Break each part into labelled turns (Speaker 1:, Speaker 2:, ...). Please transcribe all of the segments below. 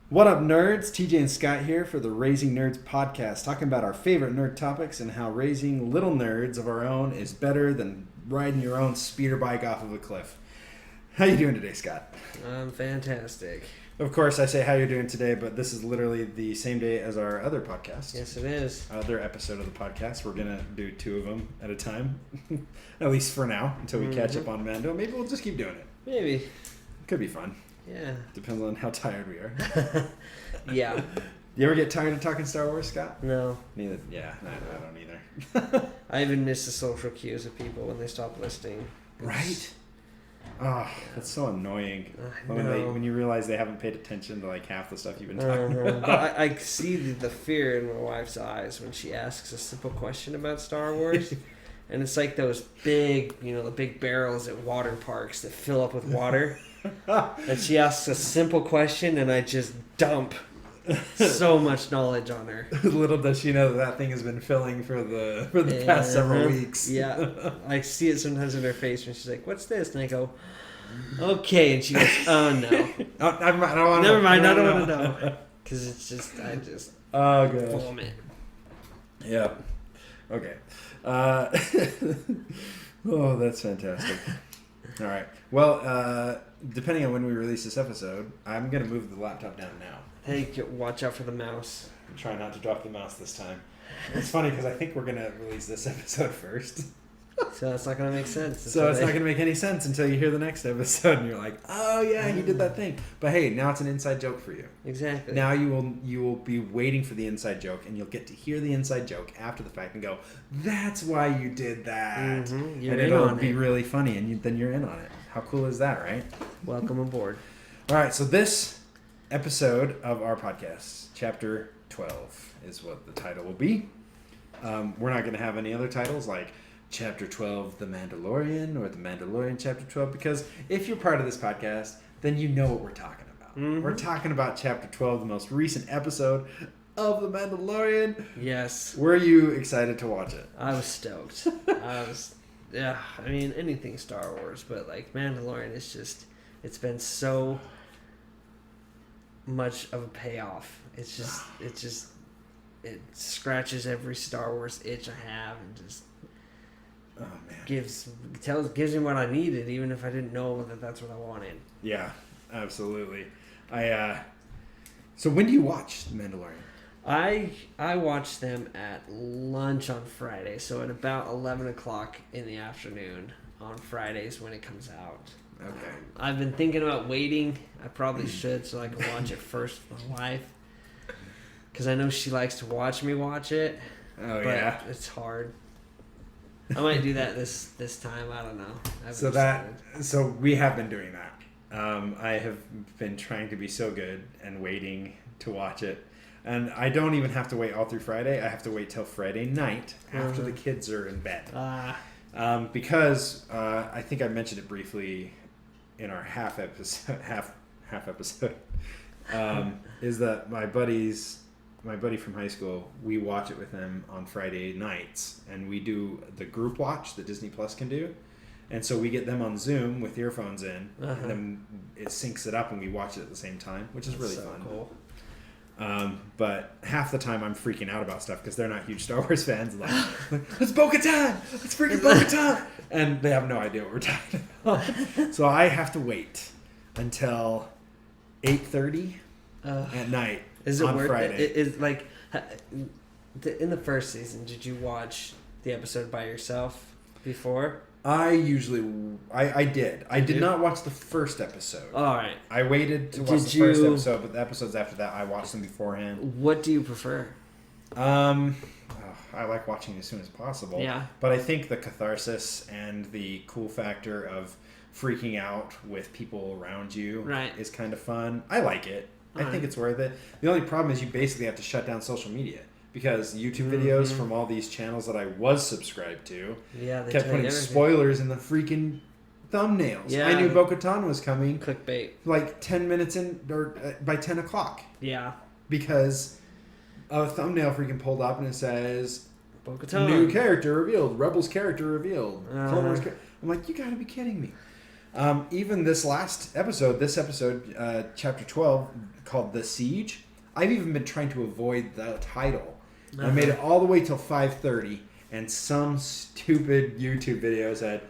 Speaker 1: What up, nerds? TJ and Scott here for the Raising Nerds podcast, talking about our favorite nerd topics and how raising little nerds of our own is better than riding your own speeder bike off of a cliff. How you doing today, Scott?
Speaker 2: I'm fantastic.
Speaker 1: Of course, I say how you're doing today, but this is literally the same day as our other podcast.
Speaker 2: Yes, it is.
Speaker 1: Other episode of the podcast. We're going to do 2 of them at a time, at least for now, until we catch up on Mando. Maybe we'll just keep doing it.
Speaker 2: Maybe.
Speaker 1: Could be fun.
Speaker 2: Yeah.
Speaker 1: Depends on how tired we are.
Speaker 2: Yeah.
Speaker 1: You ever get tired of talking Star Wars, Scott?
Speaker 2: No.
Speaker 1: Neither. Yeah, I don't either.
Speaker 2: I even miss the social cues of people when they stop listening.
Speaker 1: Right? Oh, that's so annoying. When you realize they haven't paid attention to like half the stuff you've been talking about.
Speaker 2: But I see the fear in my wife's eyes when she asks a simple question about Star Wars. And it's like those big, the big barrels at water parks that fill up with water. And she asks a simple question and I just dump so much knowledge on her.
Speaker 1: Little does she know that thing has been filling for the past several weeks.
Speaker 2: Yeah. I see it sometimes in her face when she's like, "What's this?" And I go, "Okay." And she goes, "Oh, no."
Speaker 1: Oh, never mind.
Speaker 2: I don't want to know. Because it's just, I just vomit.
Speaker 1: Yeah. Okay. Oh, that's fantastic. All right. Well, depending on when we release this episode, I'm going to move the laptop down now.
Speaker 2: Hey, watch out for the mouse.
Speaker 1: Try not to drop the mouse this time. It's funny because I think we're going to release this episode first.
Speaker 2: So that's not going to make sense.
Speaker 1: So it's not going to make any sense until you hear the next episode and you're like, oh yeah, he did that thing. But hey, now it's an inside joke for you.
Speaker 2: Exactly.
Speaker 1: Now you will be waiting for the inside joke and you'll get to hear the inside joke after the fact and go, that's why you did that.
Speaker 2: Mm-hmm.
Speaker 1: And it'll be really funny and then you're in on it. How cool is that, right?
Speaker 2: Welcome aboard.
Speaker 1: All right, so this episode of our podcast, Chapter 12, is what the title will be. We're not going to have any other titles like Chapter 12, The Mandalorian, or The Mandalorian Chapter 12, because if you're part of this podcast, then you know what we're talking about. Mm-hmm. We're talking about Chapter 12, the most recent episode of The Mandalorian.
Speaker 2: Yes.
Speaker 1: Were you excited to watch it?
Speaker 2: I was stoked. Yeah, I mean, anything Star Wars, but like Mandalorian is just, it's been so much of a payoff. It scratches every Star Wars itch I have and just gives me what I needed, even if I didn't know that that's what I wanted.
Speaker 1: Yeah, absolutely. So when do you watch The Mandalorian?
Speaker 2: I watched them at lunch on Friday, so at about 11 o'clock in the afternoon on Fridays when it comes out.
Speaker 1: Okay.
Speaker 2: I've been thinking about waiting. I probably should so I can watch it first with my wife. Because I know she likes to watch me watch it.
Speaker 1: Oh,
Speaker 2: but
Speaker 1: yeah?
Speaker 2: It's hard. I might do that this time. I don't know.
Speaker 1: So we have been doing that. I have been trying to be so good and waiting to watch it. And I don't even have to wait all through Friday. I have to wait till Friday night after the kids are in bed. Because I think I mentioned it briefly in our half episode, is that my buddy from high school, we watch it with him on Friday nights, and we do the group watch that Disney Plus can do. And so we get them on Zoom with earphones in, and then it syncs it up, and we watch it at the same time, which is really fun.
Speaker 2: Cool.
Speaker 1: But half the time I'm freaking out about stuff because they're not huge Star Wars fans. Like, it's Bo-Katan! It's freaking Bo-Katan! And they have no idea what we're talking about. So I have to wait until 8:30 at night on Friday.
Speaker 2: Is like in the first season, did you watch the episode by yourself before?
Speaker 1: I did. I did not watch the first episode.
Speaker 2: All right.
Speaker 1: I waited to watch the first episode, but the episodes after that, I watched them beforehand.
Speaker 2: What do you prefer?
Speaker 1: I like watching as soon as possible.
Speaker 2: Yeah.
Speaker 1: But I think the catharsis and the cool factor of freaking out with people around you is kind of fun. I like it. I think it's worth it. The only problem is you basically have to shut down social media. Because YouTube videos from all these channels that I was subscribed to kept putting spoilers in the freaking thumbnails.
Speaker 2: Yeah.
Speaker 1: I knew Bo-Katan was coming.
Speaker 2: Clickbait.
Speaker 1: Like 10 minutes in, or by 10 o'clock.
Speaker 2: Yeah.
Speaker 1: Because a thumbnail freaking pulled up and it says,
Speaker 2: Bo-Katan.
Speaker 1: New character revealed. Rebels character revealed. Clone Wars I'm like, you gotta be kidding me. Even this episode, chapter 12, called The Siege, I've even been trying to avoid the title. I made it all the way till 5:30, and some stupid YouTube video said,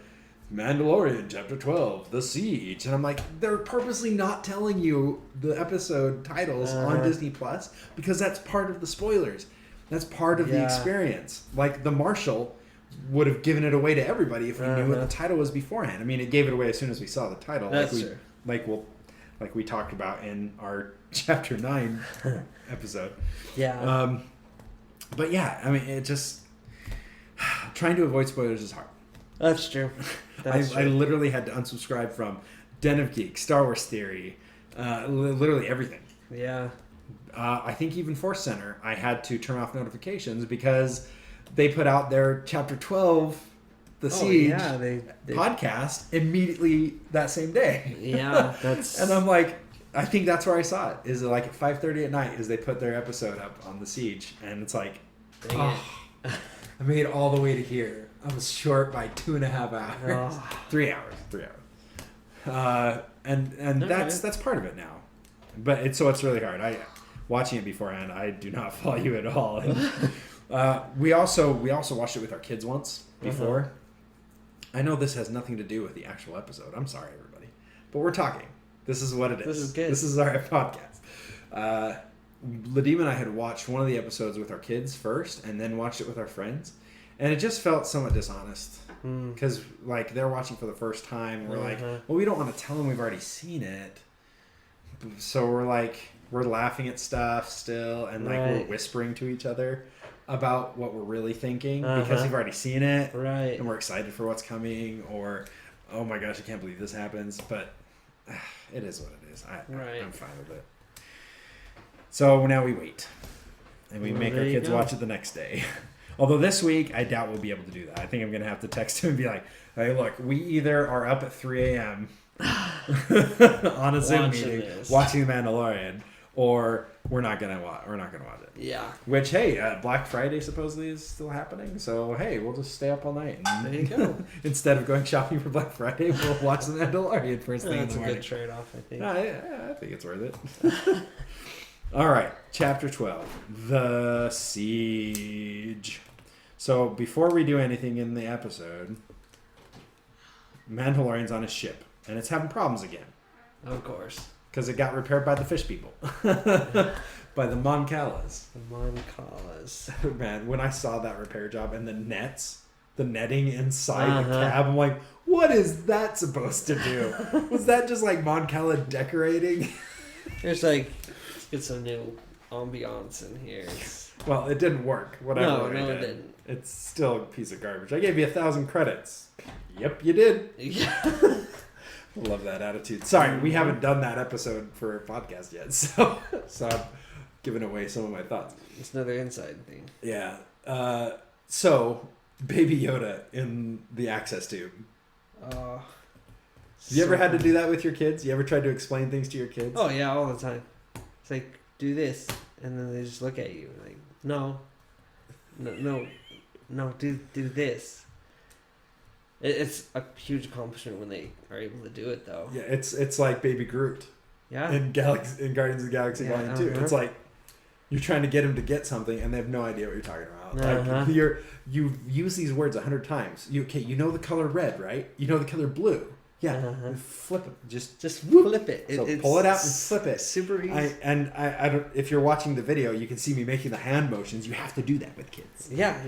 Speaker 1: Mandalorian, chapter 12, The Siege. And I'm like, they're purposely not telling you the episode titles on Disney Plus because that's part of the spoilers. That's part of the experience. Like, the Marshal would have given it away to everybody if we knew what the title was beforehand. I mean, it gave it away as soon as we saw the title.
Speaker 2: That's true.
Speaker 1: Like we talked about in our chapter 9 episode.
Speaker 2: Yeah.
Speaker 1: But yeah, I mean, it just... trying to avoid spoilers is hard.
Speaker 2: That's true.
Speaker 1: I literally had to unsubscribe from Den of Geek, Star Wars Theory, literally everything.
Speaker 2: Yeah.
Speaker 1: I think even Force Center, I had to turn off notifications because they put out their Chapter 12, The Siege
Speaker 2: they
Speaker 1: podcast immediately that same day.
Speaker 2: Yeah, that's...
Speaker 1: And I'm like, I think that's where I saw it. Is it like at 5:30 at night? Is they put their episode up on The Siege, and it's like, I made it all the way to here. I was short by 2.5 hours. 3 hours. And that's part of it now. But it's really hard. Watching it beforehand, I do not follow you at all. And, we also watched it with our kids once before. I know this has nothing to do with the actual episode. I'm sorry, everybody, but we're talking. This is what it is.
Speaker 2: This is good.
Speaker 1: This is our podcast. Ladima and I had watched one of the episodes with our kids first, and then watched it with our friends. And it just felt somewhat dishonest because, like, they're watching for the first time. And we're like, well, we don't want to tell them we've already seen it. So we're laughing at stuff still, and we're whispering to each other about what we're really thinking because we've already seen it,
Speaker 2: right?
Speaker 1: And we're excited for what's coming, or oh my gosh, I can't believe this happens. But it is what it is. I'm fine with it. So now we wait, and we make our kids watch it the next day. Although this week, I doubt we'll be able to do that. I think I'm going to have to text him and be like, hey, look, we either are up at 3 a.m. on a Zoom meeting watching The Mandalorian, or we're not going to watch it.
Speaker 2: Yeah.
Speaker 1: Which, hey, Black Friday supposedly is still happening. So, hey, we'll just stay up all night. And
Speaker 2: there you go.
Speaker 1: Instead of going shopping for Black Friday, we'll watch The Mandalorian first thing in the morning.
Speaker 2: That's a good trade-off, I think.
Speaker 1: I think it's worth it. All right, Chapter 12, The Siege. So before we do anything in the episode, Mandalorian's on his ship, and it's having problems again.
Speaker 2: Of course.
Speaker 1: Because it got repaired by the fish people. By the Mon Calas.
Speaker 2: The Mon Calas.
Speaker 1: Man, when I saw that repair job and the netting inside the cab, I'm like, what is that supposed to do? Was that just like Mon Cala decorating?
Speaker 2: There's like, let's get some new ambiance in here.
Speaker 1: Well, it didn't work. Whatever.
Speaker 2: No, it didn't.
Speaker 1: It's still a piece of garbage. I gave you 1,000 credits. Yep, you did.
Speaker 2: Yeah.
Speaker 1: Love that attitude. Sorry, we haven't done that episode for a podcast yet, so I'm giving away some of my thoughts.
Speaker 2: It's another inside thing.
Speaker 1: Yeah. So, Baby Yoda in the access tube. Have you ever had to do that with your kids? You ever tried to explain things to your kids?
Speaker 2: Oh yeah, all the time. It's like, do this, and then they just look at you like, no, do this. It's a huge accomplishment when they are able to do it, though.
Speaker 1: Yeah, it's like Baby Groot.
Speaker 2: Yeah.
Speaker 1: In Guardians of the Galaxy Volume 2. It's like you're trying to get him to get something, and they have no idea what you're talking about. Like you've used these words 100 times. You know the color red, right? You know the color blue. Yeah, flip it. Just
Speaker 2: flip it.
Speaker 1: So pull it out and flip it.
Speaker 2: Super easy.
Speaker 1: I don't. If you're watching the video, you can see me making the hand motions. You have to do that with kids.
Speaker 2: Yeah.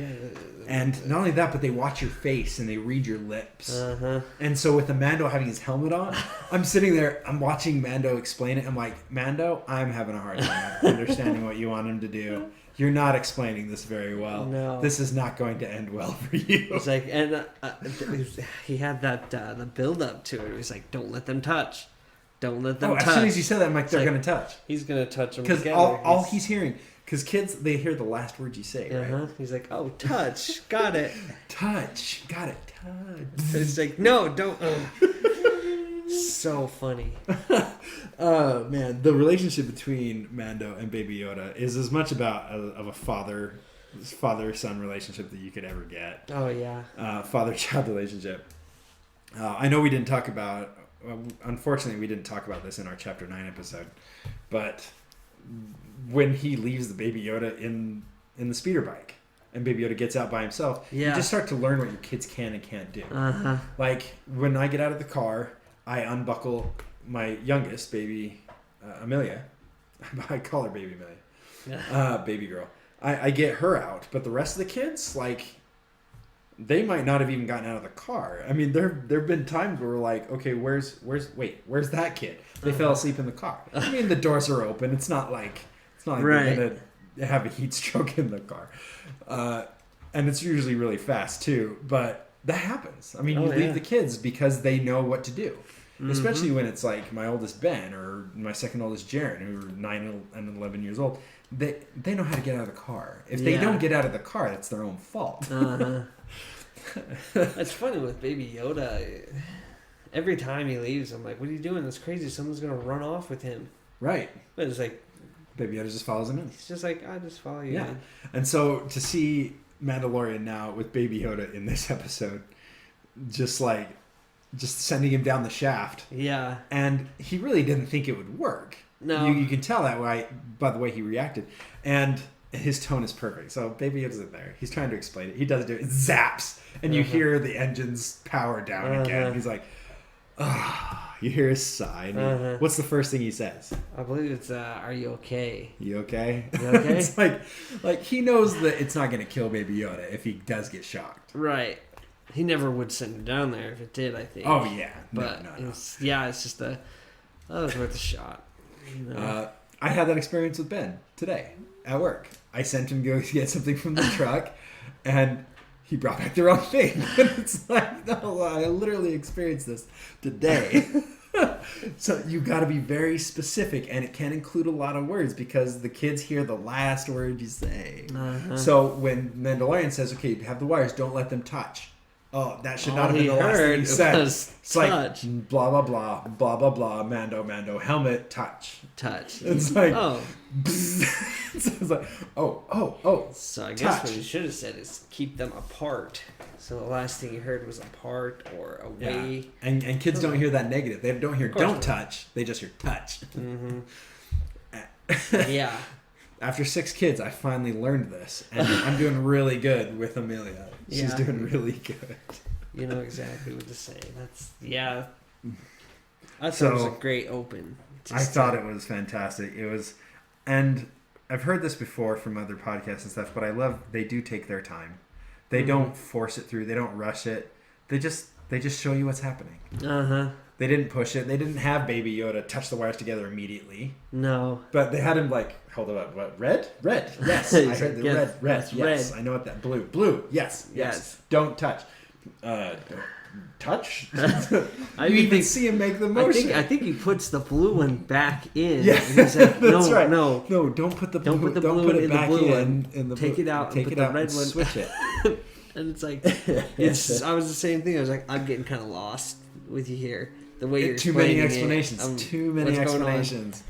Speaker 1: And not only that, but they watch your face and they read your lips. And so with the Mando having his helmet on, I'm sitting there. I'm watching Mando explain it. I'm like, Mando, I'm having a hard time understanding what you want him to do. You're not explaining this very well.
Speaker 2: No.
Speaker 1: This is not going to end well for you.
Speaker 2: It's like, and he had that the build up to it. It was like, don't let them touch. Don't let them touch.
Speaker 1: As soon as you said that, I'm like, they're going to touch.
Speaker 2: He's going to touch them
Speaker 1: because
Speaker 2: together.
Speaker 1: all he's hearing, because kids, they hear the last word you say, right?
Speaker 2: He's like, oh, touch. Got it.
Speaker 1: Touch. Got it. Touch.
Speaker 2: It's like, no, don't. So funny.
Speaker 1: Oh man, the relationship between Mando and Baby Yoda is as much about of a father-son relationship that you could ever get.
Speaker 2: Oh yeah.
Speaker 1: Father-child relationship. I know we didn't talk about unfortunately, we didn't talk about this in our Chapter 9 episode, but when he leaves the Baby Yoda in the speeder bike and Baby Yoda gets out by himself, you just start to learn what your kids can and can't do. Like, when I get out of the car, I unbuckle my youngest, baby Amelia. I call her Baby Amelia. Baby girl. I get her out, but the rest of the kids, like, they might not have even gotten out of the car. I mean, there have been times where we're like, okay, where's that kid? They fell asleep in the car. I mean, the doors are open. It's not like they're gonna have a heat stroke in the car, and it's usually really fast too. But that happens. I mean, you leave the kids because they know what to do. Especially when it's like my oldest Ben or my second oldest Jaron, who are 9 and 11 years old. They know how to get out of the car. If they don't get out of the car, that's their own fault.
Speaker 2: It's funny with Baby Yoda. Every time he leaves, I'm like, what are you doing? That's crazy. Someone's going to run off with him.
Speaker 1: Right.
Speaker 2: But it's like...
Speaker 1: Baby Yoda just follows him in.
Speaker 2: He's just like, I just follow you in.
Speaker 1: And so to see Mandalorian now with Baby Yoda in this episode, just sending him down the shaft.
Speaker 2: Yeah.
Speaker 1: And he really didn't think it would work.
Speaker 2: No.
Speaker 1: You can tell that by the way he reacted. And his tone is perfect. So Baby Yoda's in there. He's trying to explain it. He doesn't do it. It zaps. And you hear the engine's power down again. He's like, you hear his sigh. And what's the first thing he says?
Speaker 2: I believe it's, are you okay?
Speaker 1: You okay?
Speaker 2: You okay?
Speaker 1: It's like he knows that it's not going to kill Baby Yoda if he does get shocked.
Speaker 2: Right. He never would send him down there if it did, I think.
Speaker 1: Oh, yeah.
Speaker 2: But
Speaker 1: No.
Speaker 2: it's just that was worth a shot. You know?
Speaker 1: I had that experience with Ben today at work. I sent him to go get something from the truck, and he brought back the wrong thing. And it's like, no, I literally experienced this today. So you got to be very specific, and it can include a lot of words because the kids hear the last word you say. So when Mandalorian says, okay, you have the wires, don't let them touch. Oh, that should not have been the last thing he said. It's touch. Like, blah, blah, blah, blah, blah, blah, Mando, helmet, touch. It's like,
Speaker 2: oh.
Speaker 1: So it's like, oh.
Speaker 2: So I guess what he should have said is keep them apart. So the last thing you heard was apart or away.
Speaker 1: Yeah. And kids don't hear that negative. They don't hear don't touch. They just hear touch.
Speaker 2: Yeah.
Speaker 1: After 6 kids, I finally learned this. And I'm doing really good with Amelia. She's doing really good.
Speaker 2: You know exactly what to say. I thought it was a great open.
Speaker 1: I thought it was fantastic. It was, and I've heard this before from other podcasts and stuff, but I love they do take their time. They don't force it through. They don't rush it. They just show you what's happening. They didn't push it. They didn't have Baby Yoda touch the wires together immediately.
Speaker 2: No.
Speaker 1: But they had him like, hold up, what? Red? Yes. I heard the red. Yes. I know what that blue. Yes. Don't touch. Don't touch? You even see him make the motion.
Speaker 2: I think he puts the blue one back in.
Speaker 1: Yeah.
Speaker 2: And he's like, no,
Speaker 1: that's right.
Speaker 2: No,
Speaker 1: don't put the blue. Don't put it back in.
Speaker 2: Take it out.
Speaker 1: Take it out. Red one. Switch it.
Speaker 2: And it's like, I was the same thing. I was like, I'm getting kind of lost with you here. The way you're
Speaker 1: too many explanations. Too many explanations.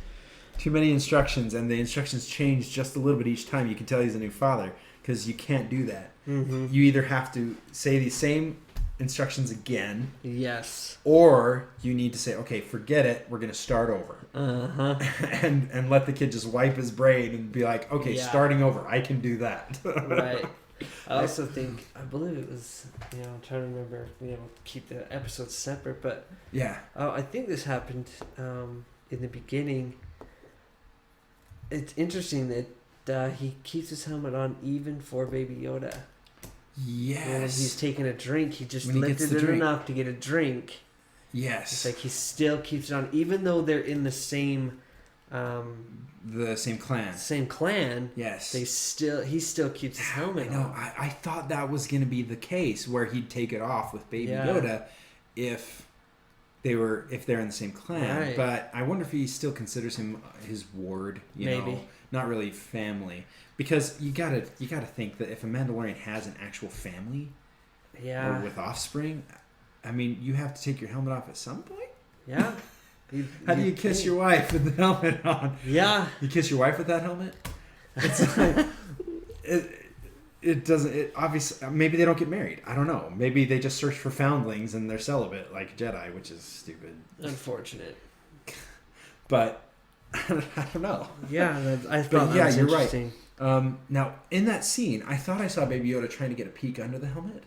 Speaker 1: Too many instructions, and the instructions change just a little bit each time. You can tell he's a new father because you can't do that. You either have to say the same instructions again.
Speaker 2: Yes.
Speaker 1: Or you need to say, okay, forget it. We're going to start over. And let the kid just wipe his brain and be like, okay, starting over. I can do that.
Speaker 2: Right. I also think, I believe it was, I'm trying to remember, keep the episodes separate, but I think this happened in the beginning. It's interesting that he keeps his helmet on even for Baby Yoda.
Speaker 1: Yes.
Speaker 2: When he's taking a drink, he just lifted it enough to get a drink.
Speaker 1: Yes.
Speaker 2: It's like he still keeps it on, even though they're in the same...
Speaker 1: the same clan.
Speaker 2: Same clan.
Speaker 1: Yes.
Speaker 2: He still keeps his helmet on.
Speaker 1: No, I thought that was going to be the case where he'd take it off with Baby Yoda if they're in the same clan.
Speaker 2: Right.
Speaker 1: But I wonder if he still considers him his ward. Maybe. Not really family, because you gotta think that if a Mandalorian has an actual family, or with offspring, I mean, you have to take your helmet off at some point.
Speaker 2: Yeah.
Speaker 1: How do you kiss your wife with the helmet on?
Speaker 2: Yeah.
Speaker 1: You kiss your wife with that helmet? It's like, it doesn't. It obviously maybe they don't get married. I don't know. Maybe they just search for foundlings and they're celibate like Jedi, which is stupid.
Speaker 2: Unfortunate.
Speaker 1: But I don't know.
Speaker 2: Yeah, I thought that was interesting.
Speaker 1: Right. Now in that scene, I thought I saw Baby Yoda trying to get a peek under the helmet,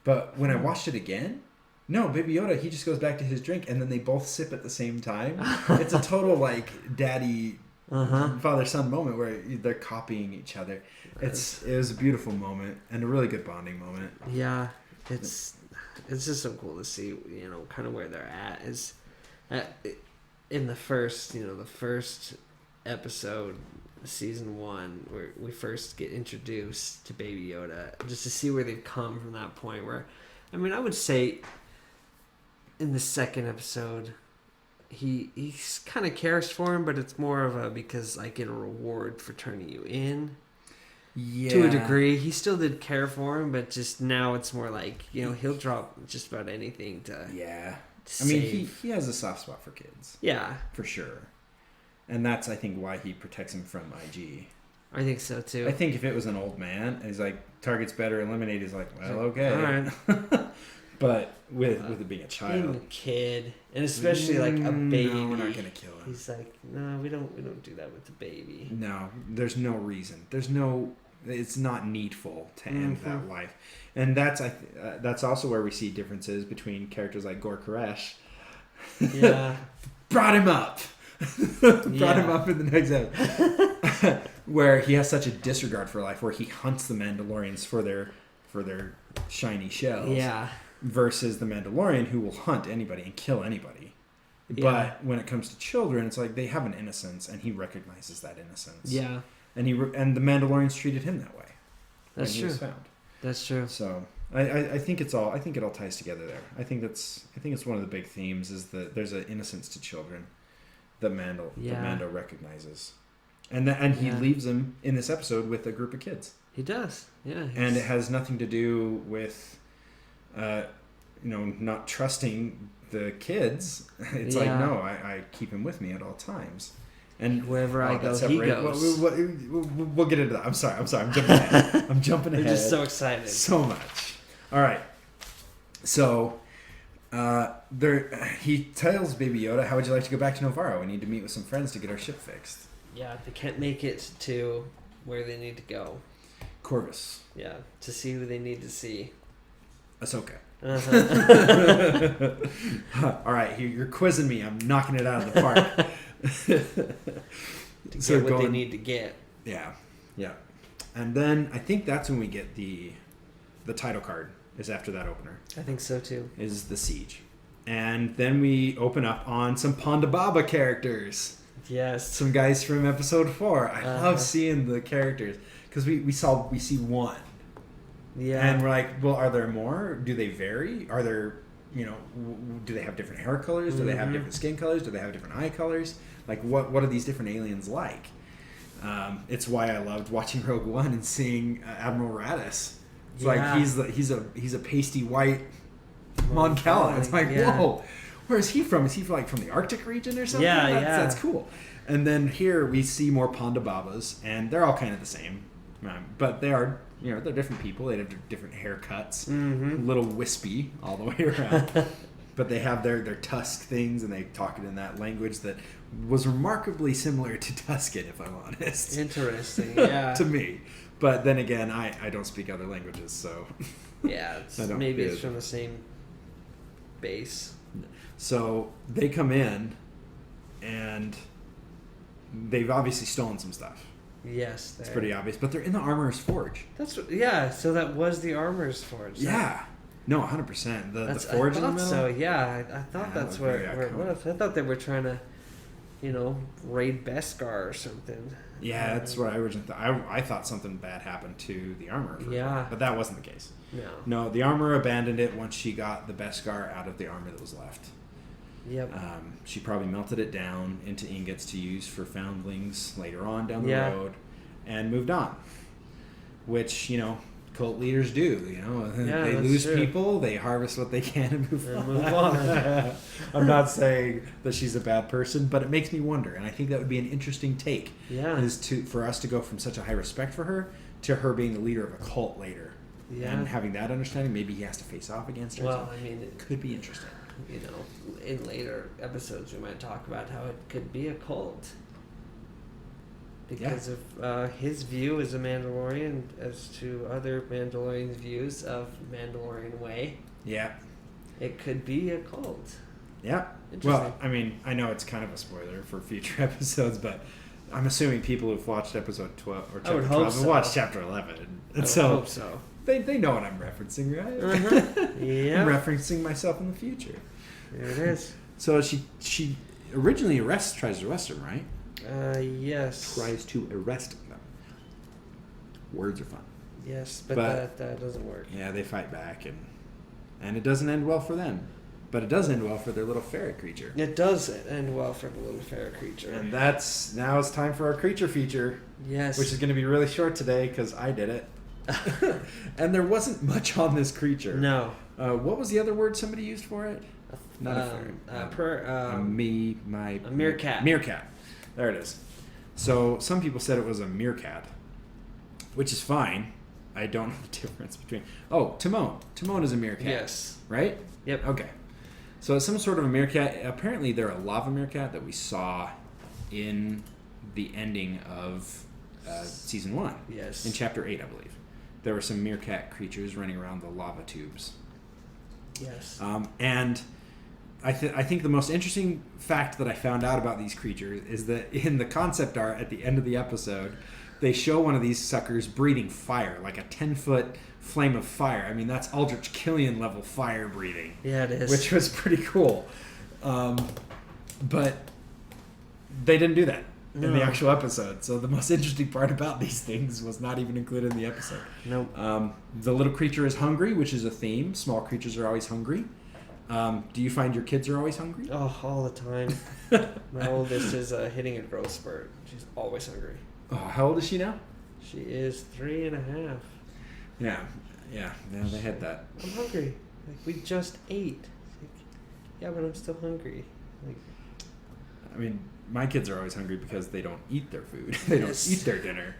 Speaker 1: but when I watched it again, no, Baby Yoda, he just goes back to his drink, and then they both sip at the same time. It's a total like daddy. Father-son moment where they're copying each other. It was a beautiful moment and a really good bonding moment.
Speaker 2: Yeah, it's just so cool to see, you know, kind of where they're at is in the first episode, season 1, where we first get introduced to Baby Yoda, just to see where they've come from that point. Where, I mean, I would say in the second episode, he kind of cares for him, but it's more of a because I get a reward for turning you in. Yeah. To a degree, he still did care for him, but just now it's more like, you know, he'll drop just about anything to.
Speaker 1: Yeah.
Speaker 2: To
Speaker 1: I mean, he has a soft spot for kids.
Speaker 2: Yeah.
Speaker 1: For sure. And that's, I think, why he protects him from IG.
Speaker 2: I think so too.
Speaker 1: I think if it was an old man, and he's like, target's better, eliminate, he's like, well, okay.
Speaker 2: All right.
Speaker 1: But with it being a child,
Speaker 2: being a kid, and especially like a baby,
Speaker 1: no, we're not gonna kill him.
Speaker 2: He's like, no, we don't do that with the baby.
Speaker 1: No, there's no reason. It's not needful to end that life, and that's also where we see differences between characters like Gor Koresh.
Speaker 2: Yeah,
Speaker 1: brought him up in the next episode, where he has such a disregard for life, where he hunts the Mandalorians for their shiny shells.
Speaker 2: Yeah.
Speaker 1: Versus the Mandalorian, who will hunt anybody and kill anybody. Yeah. But when it comes to children, it's like they have an innocence, and he recognizes that innocence.
Speaker 2: Yeah.
Speaker 1: And the Mandalorians treated him that way.
Speaker 2: That's true.
Speaker 1: He was found.
Speaker 2: That's true.
Speaker 1: So I think it all ties together there. I think it's one of the big themes is that there's an innocence to children that Mando recognizes, and he leaves them in this episode with a group of kids.
Speaker 2: He does. Yeah.
Speaker 1: And it has nothing to do with not trusting the kids. It's like, no, I keep him with me at all times. And
Speaker 2: wherever I go, he goes.
Speaker 1: We'll get into that. I'm sorry. I'm jumping ahead. I'm jumping ahead.
Speaker 2: We're just so excited.
Speaker 1: So much. All right. So, he tells Baby Yoda, how would you like to go back to Navarro? We need to meet with some friends to get our ship fixed.
Speaker 2: Yeah, they can't make it to where they need to go.
Speaker 1: Corvus.
Speaker 2: Yeah, to see who they need to see.
Speaker 1: Ahsoka.
Speaker 2: Uh-huh.
Speaker 1: All right, you're quizzing me. I'm knocking it out of the park.
Speaker 2: To get what they need to get.
Speaker 1: Yeah. And then I think that's when we get the title card. Is after that opener.
Speaker 2: I think so too.
Speaker 1: Is the siege, and then we open up on some Ponda Baba characters.
Speaker 2: Yes.
Speaker 1: Some guys from episode 4. I love seeing the characters because we see one. Yeah. And we're like, well, are there more? Do they vary? Are there, do they have different hair colors? Do they have different skin colors? Do they have different eye colors? Like, what are these different aliens like? It's why I loved watching Rogue One and seeing Admiral Raddus. It's like he's a pasty white Mon Cala. It's like, whoa, where is he from? Is he from the Arctic region or something? That's cool. And then here we see more Ponda Babas, and they're all kind of the same, but they are. They're different people. They have different haircuts, a little wispy all the way around. But they have their Tusk things, and they talk it in that language that was remarkably similar to Tusken, if I'm honest.
Speaker 2: Interesting, yeah.
Speaker 1: To me. But then again, I don't speak other languages, so...
Speaker 2: Yeah, maybe it's from the same base.
Speaker 1: So they come in, and they've obviously stolen some stuff.
Speaker 2: Yes,
Speaker 1: it's pretty obvious, but they're in the Armorer's Forge.
Speaker 2: So that was the Armorer's Forge.
Speaker 1: Yeah, no, 100%. The forge in the middle.
Speaker 2: So I thought that's where it was. I thought they were trying to, raid Beskar or something.
Speaker 1: Yeah, that's what I originally thought. I thought something bad happened to the Armorer. But that wasn't the case. No, the Armorer abandoned it once she got the Beskar out of the armor that was left.
Speaker 2: Yep.
Speaker 1: She probably melted it down into ingots to use for foundlings later on down the road, and moved on. Which cult leaders do. They lose people, they harvest what they can, and move on. I'm not saying that she's a bad person, but it makes me wonder, and I think that would be an interesting take.
Speaker 2: Yeah.
Speaker 1: Is for us to go from such a high respect for her to her being the leader of a cult later.
Speaker 2: Yeah.
Speaker 1: And having that understanding, maybe he has to face off against her.
Speaker 2: Well, I mean,
Speaker 1: it could be interesting.
Speaker 2: You know, in later episodes, we might talk about how it could be a cult. Because of his view as a Mandalorian as to other Mandalorians' views of Mandalorian way.
Speaker 1: Yeah.
Speaker 2: It could be a cult.
Speaker 1: Yeah. Well, I mean, I know it's kind of a spoiler for future episodes, but I'm assuming people who've watched episode 12 or chapter 12 have watched chapter 11. And
Speaker 2: I hope so.
Speaker 1: They know what I'm referencing, right?
Speaker 2: Uh-huh. Yeah.
Speaker 1: I'm referencing myself in the future.
Speaker 2: There it is.
Speaker 1: So she originally tries to arrest him, right?
Speaker 2: Yes.
Speaker 1: Tries to arrest them. Words are fun.
Speaker 2: Yes, but that doesn't work.
Speaker 1: Yeah, they fight back, and it doesn't end well for them. But it does end well for their little ferret creature.
Speaker 2: It does end well for the little ferret creature.
Speaker 1: And now it's time for our creature feature.
Speaker 2: Yes.
Speaker 1: Which is going to be really short today because I did it. And there wasn't much on this creature.
Speaker 2: No.
Speaker 1: What was the other word somebody used for it? Not a ferret.
Speaker 2: A meerkat.
Speaker 1: Meerkat. There it is. So some people said it was a meerkat, which is fine. I don't know the difference between... Oh, Timon. Timon is a meerkat.
Speaker 2: Yes.
Speaker 1: Right?
Speaker 2: Yep.
Speaker 1: Okay. So it's some sort of a meerkat. Apparently they're a lava meerkat that we saw in the ending of season 1.
Speaker 2: Yes.
Speaker 1: In chapter 8, I believe. There were some meerkat creatures running around the lava tubes.
Speaker 2: Yes.
Speaker 1: And I think the most interesting fact that I found out about these creatures is that in the concept art at the end of the episode, they show one of these suckers breathing fire, like a 10-foot flame of fire. I mean, that's Aldrich Killian level fire breathing.
Speaker 2: Yeah, it is.
Speaker 1: Which was pretty cool. But they didn't do that in the actual episode. So the most interesting part about these things was not even included in the episode.
Speaker 2: Nope.
Speaker 1: The little creature is hungry, which is a theme. Small creatures are always hungry. Do you find your kids are always hungry?
Speaker 2: Oh, all the time. My oldest is hitting a growth spurt. She's always hungry.
Speaker 1: Oh, how old is she now?
Speaker 2: She is 3.5.
Speaker 1: Yeah, they had that.
Speaker 2: I'm hungry. Like, we just ate. Like, yeah, but I'm still hungry. Like,
Speaker 1: I mean, my kids are always hungry because they don't eat their food. They don't eat their dinner.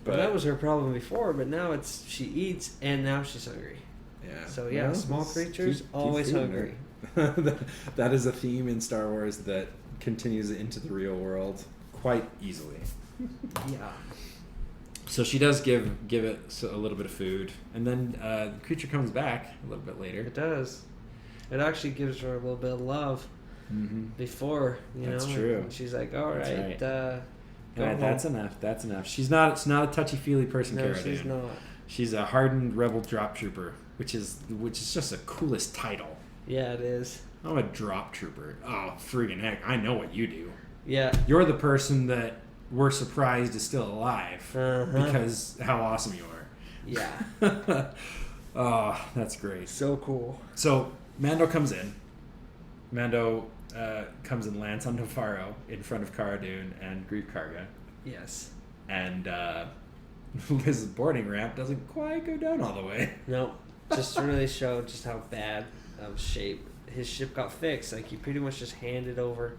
Speaker 2: But that was her problem before, but now it's she eats and now she's hungry.
Speaker 1: Yeah.
Speaker 2: So yeah, small creatures always hungry.
Speaker 1: That is a theme in Star Wars that continues into the real world quite easily.
Speaker 2: Yeah.
Speaker 1: So she does give it a little bit of food, and then the creature comes back a little bit later.
Speaker 2: It does. It actually gives her a little bit of love before,
Speaker 1: That's
Speaker 2: know.
Speaker 1: true.
Speaker 2: And she's like, "All right,
Speaker 1: go that's enough. That's enough." She's not a touchy-feely person.
Speaker 2: No,
Speaker 1: Cara
Speaker 2: she's
Speaker 1: Dune.
Speaker 2: not.
Speaker 1: She's a hardened rebel drop trooper, which is just the coolest title.
Speaker 2: Yeah, it is.
Speaker 1: I'm a drop trooper. Oh, friggin' heck! I know what you do.
Speaker 2: Yeah.
Speaker 1: You're the person that we're surprised is still alive because how awesome you are.
Speaker 2: Yeah.
Speaker 1: Oh, that's great.
Speaker 2: So cool.
Speaker 1: So Mando comes in. Mando comes and lands on Nevarro in front of Cara Dune and Greef Karga.
Speaker 2: Yes.
Speaker 1: And his boarding ramp doesn't quite go down all the way.
Speaker 2: No. Just really showed just how bad of shape his ship got fixed. Like, he pretty much just handed over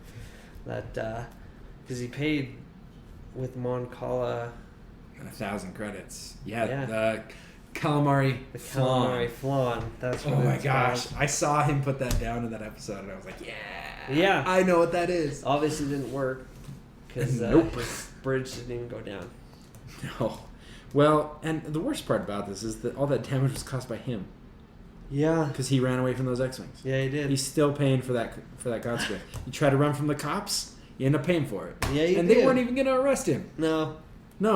Speaker 2: that, because he paid with Mon Cala
Speaker 1: 1,000 credits. Yeah. The calamari
Speaker 2: flan. That's what
Speaker 1: oh my
Speaker 2: it's
Speaker 1: gosh.
Speaker 2: called.
Speaker 1: I saw him put that down in that episode and I was like,
Speaker 2: yeah.
Speaker 1: I know what that is.
Speaker 2: Obviously didn't work because
Speaker 1: Nope.
Speaker 2: his bridge didn't even go down.
Speaker 1: No. Well, and the worst part about this is that all that damage was caused by him.
Speaker 2: Yeah.
Speaker 1: Because he ran away from those X-Wings.
Speaker 2: Yeah, he did.
Speaker 1: He's still paying for that consequence. You try to run from the cops, you end up paying for it.
Speaker 2: Yeah, he
Speaker 1: and
Speaker 2: did.
Speaker 1: they weren't even going to arrest him.
Speaker 2: No,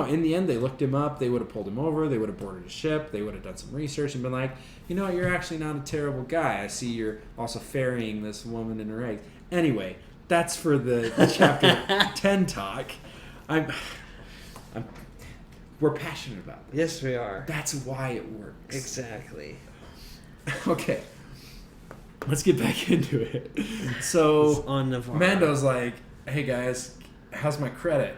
Speaker 1: in the end, they looked him up. They would have pulled him over. They would have boarded his ship. They would have done some research and been like, you know what, you're actually not a terrible guy. I see you're also ferrying this woman in her eggs. Anyway, that's for the chapter 10 talk. We're passionate about this.
Speaker 2: Yes, we are.
Speaker 1: That's why it works.
Speaker 2: Exactly.
Speaker 1: Okay. Let's get back into it. So,
Speaker 2: on Nevarro.
Speaker 1: Mando's like, hey guys, how's my credit?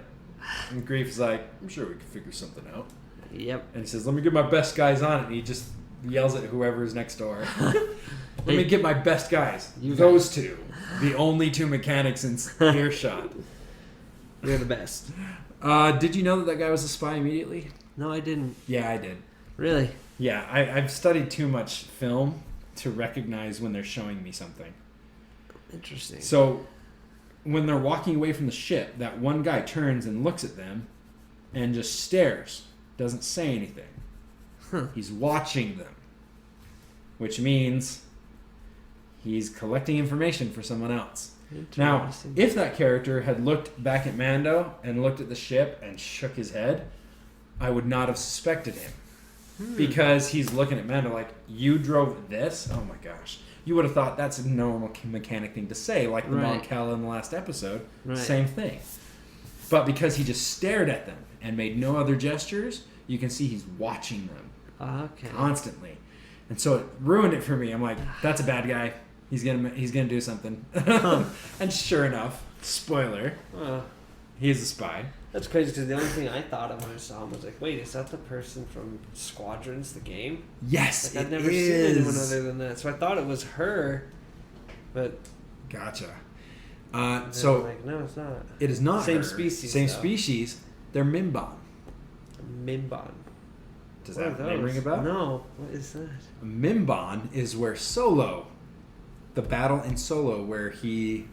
Speaker 1: And Greef's like, I'm sure we can figure something out.
Speaker 2: Yep.
Speaker 1: And he says, let me get my best guys on it. And he just yells at whoever's next door. Let me get my best guys. Those two. The only two mechanics in earshot.
Speaker 2: You're the best.
Speaker 1: Did you know that guy was a spy immediately?
Speaker 2: No, I didn't.
Speaker 1: Yeah, I did.
Speaker 2: Really?
Speaker 1: Yeah, I've studied too much film to recognize when they're showing me something.
Speaker 2: Interesting.
Speaker 1: So, when they're walking away from the ship, that one guy turns and looks at them and just stares. Doesn't say anything.
Speaker 2: Huh.
Speaker 1: He's watching them. Which means he's collecting information for someone else. Now, if that character had looked back at Mando and looked at the ship and shook his head, I would not have suspected him. Because he's looking at Mando like, you drove this? Oh my gosh. You would have thought that's a normal mechanic thing to say, like the
Speaker 2: Right.
Speaker 1: Monkella in the last episode.
Speaker 2: Right.
Speaker 1: Same thing. But because he just stared at them and made no other gestures, you can see he's watching them
Speaker 2: Okay.
Speaker 1: constantly. And so it ruined it for me. I'm like, that's a bad guy. He's gonna do something. And sure enough, spoiler, he's a spy.
Speaker 2: That's crazy because the only thing I thought of when I saw him was like, wait, is that the person from Squadrons, the game?
Speaker 1: Yes,
Speaker 2: Like, I'd never seen anyone other than that. So I thought it was her, but...
Speaker 1: Gotcha.
Speaker 2: So... like, no, it's not.
Speaker 1: It is not
Speaker 2: Same
Speaker 1: her.
Speaker 2: species,
Speaker 1: Same
Speaker 2: though.
Speaker 1: species. They're Mimban.
Speaker 2: Mimban.
Speaker 1: Does
Speaker 2: What
Speaker 1: that
Speaker 2: are
Speaker 1: name
Speaker 2: those?
Speaker 1: ring a bell?
Speaker 2: No. What is that?
Speaker 1: Mimban is where Solo, the battle in Solo where he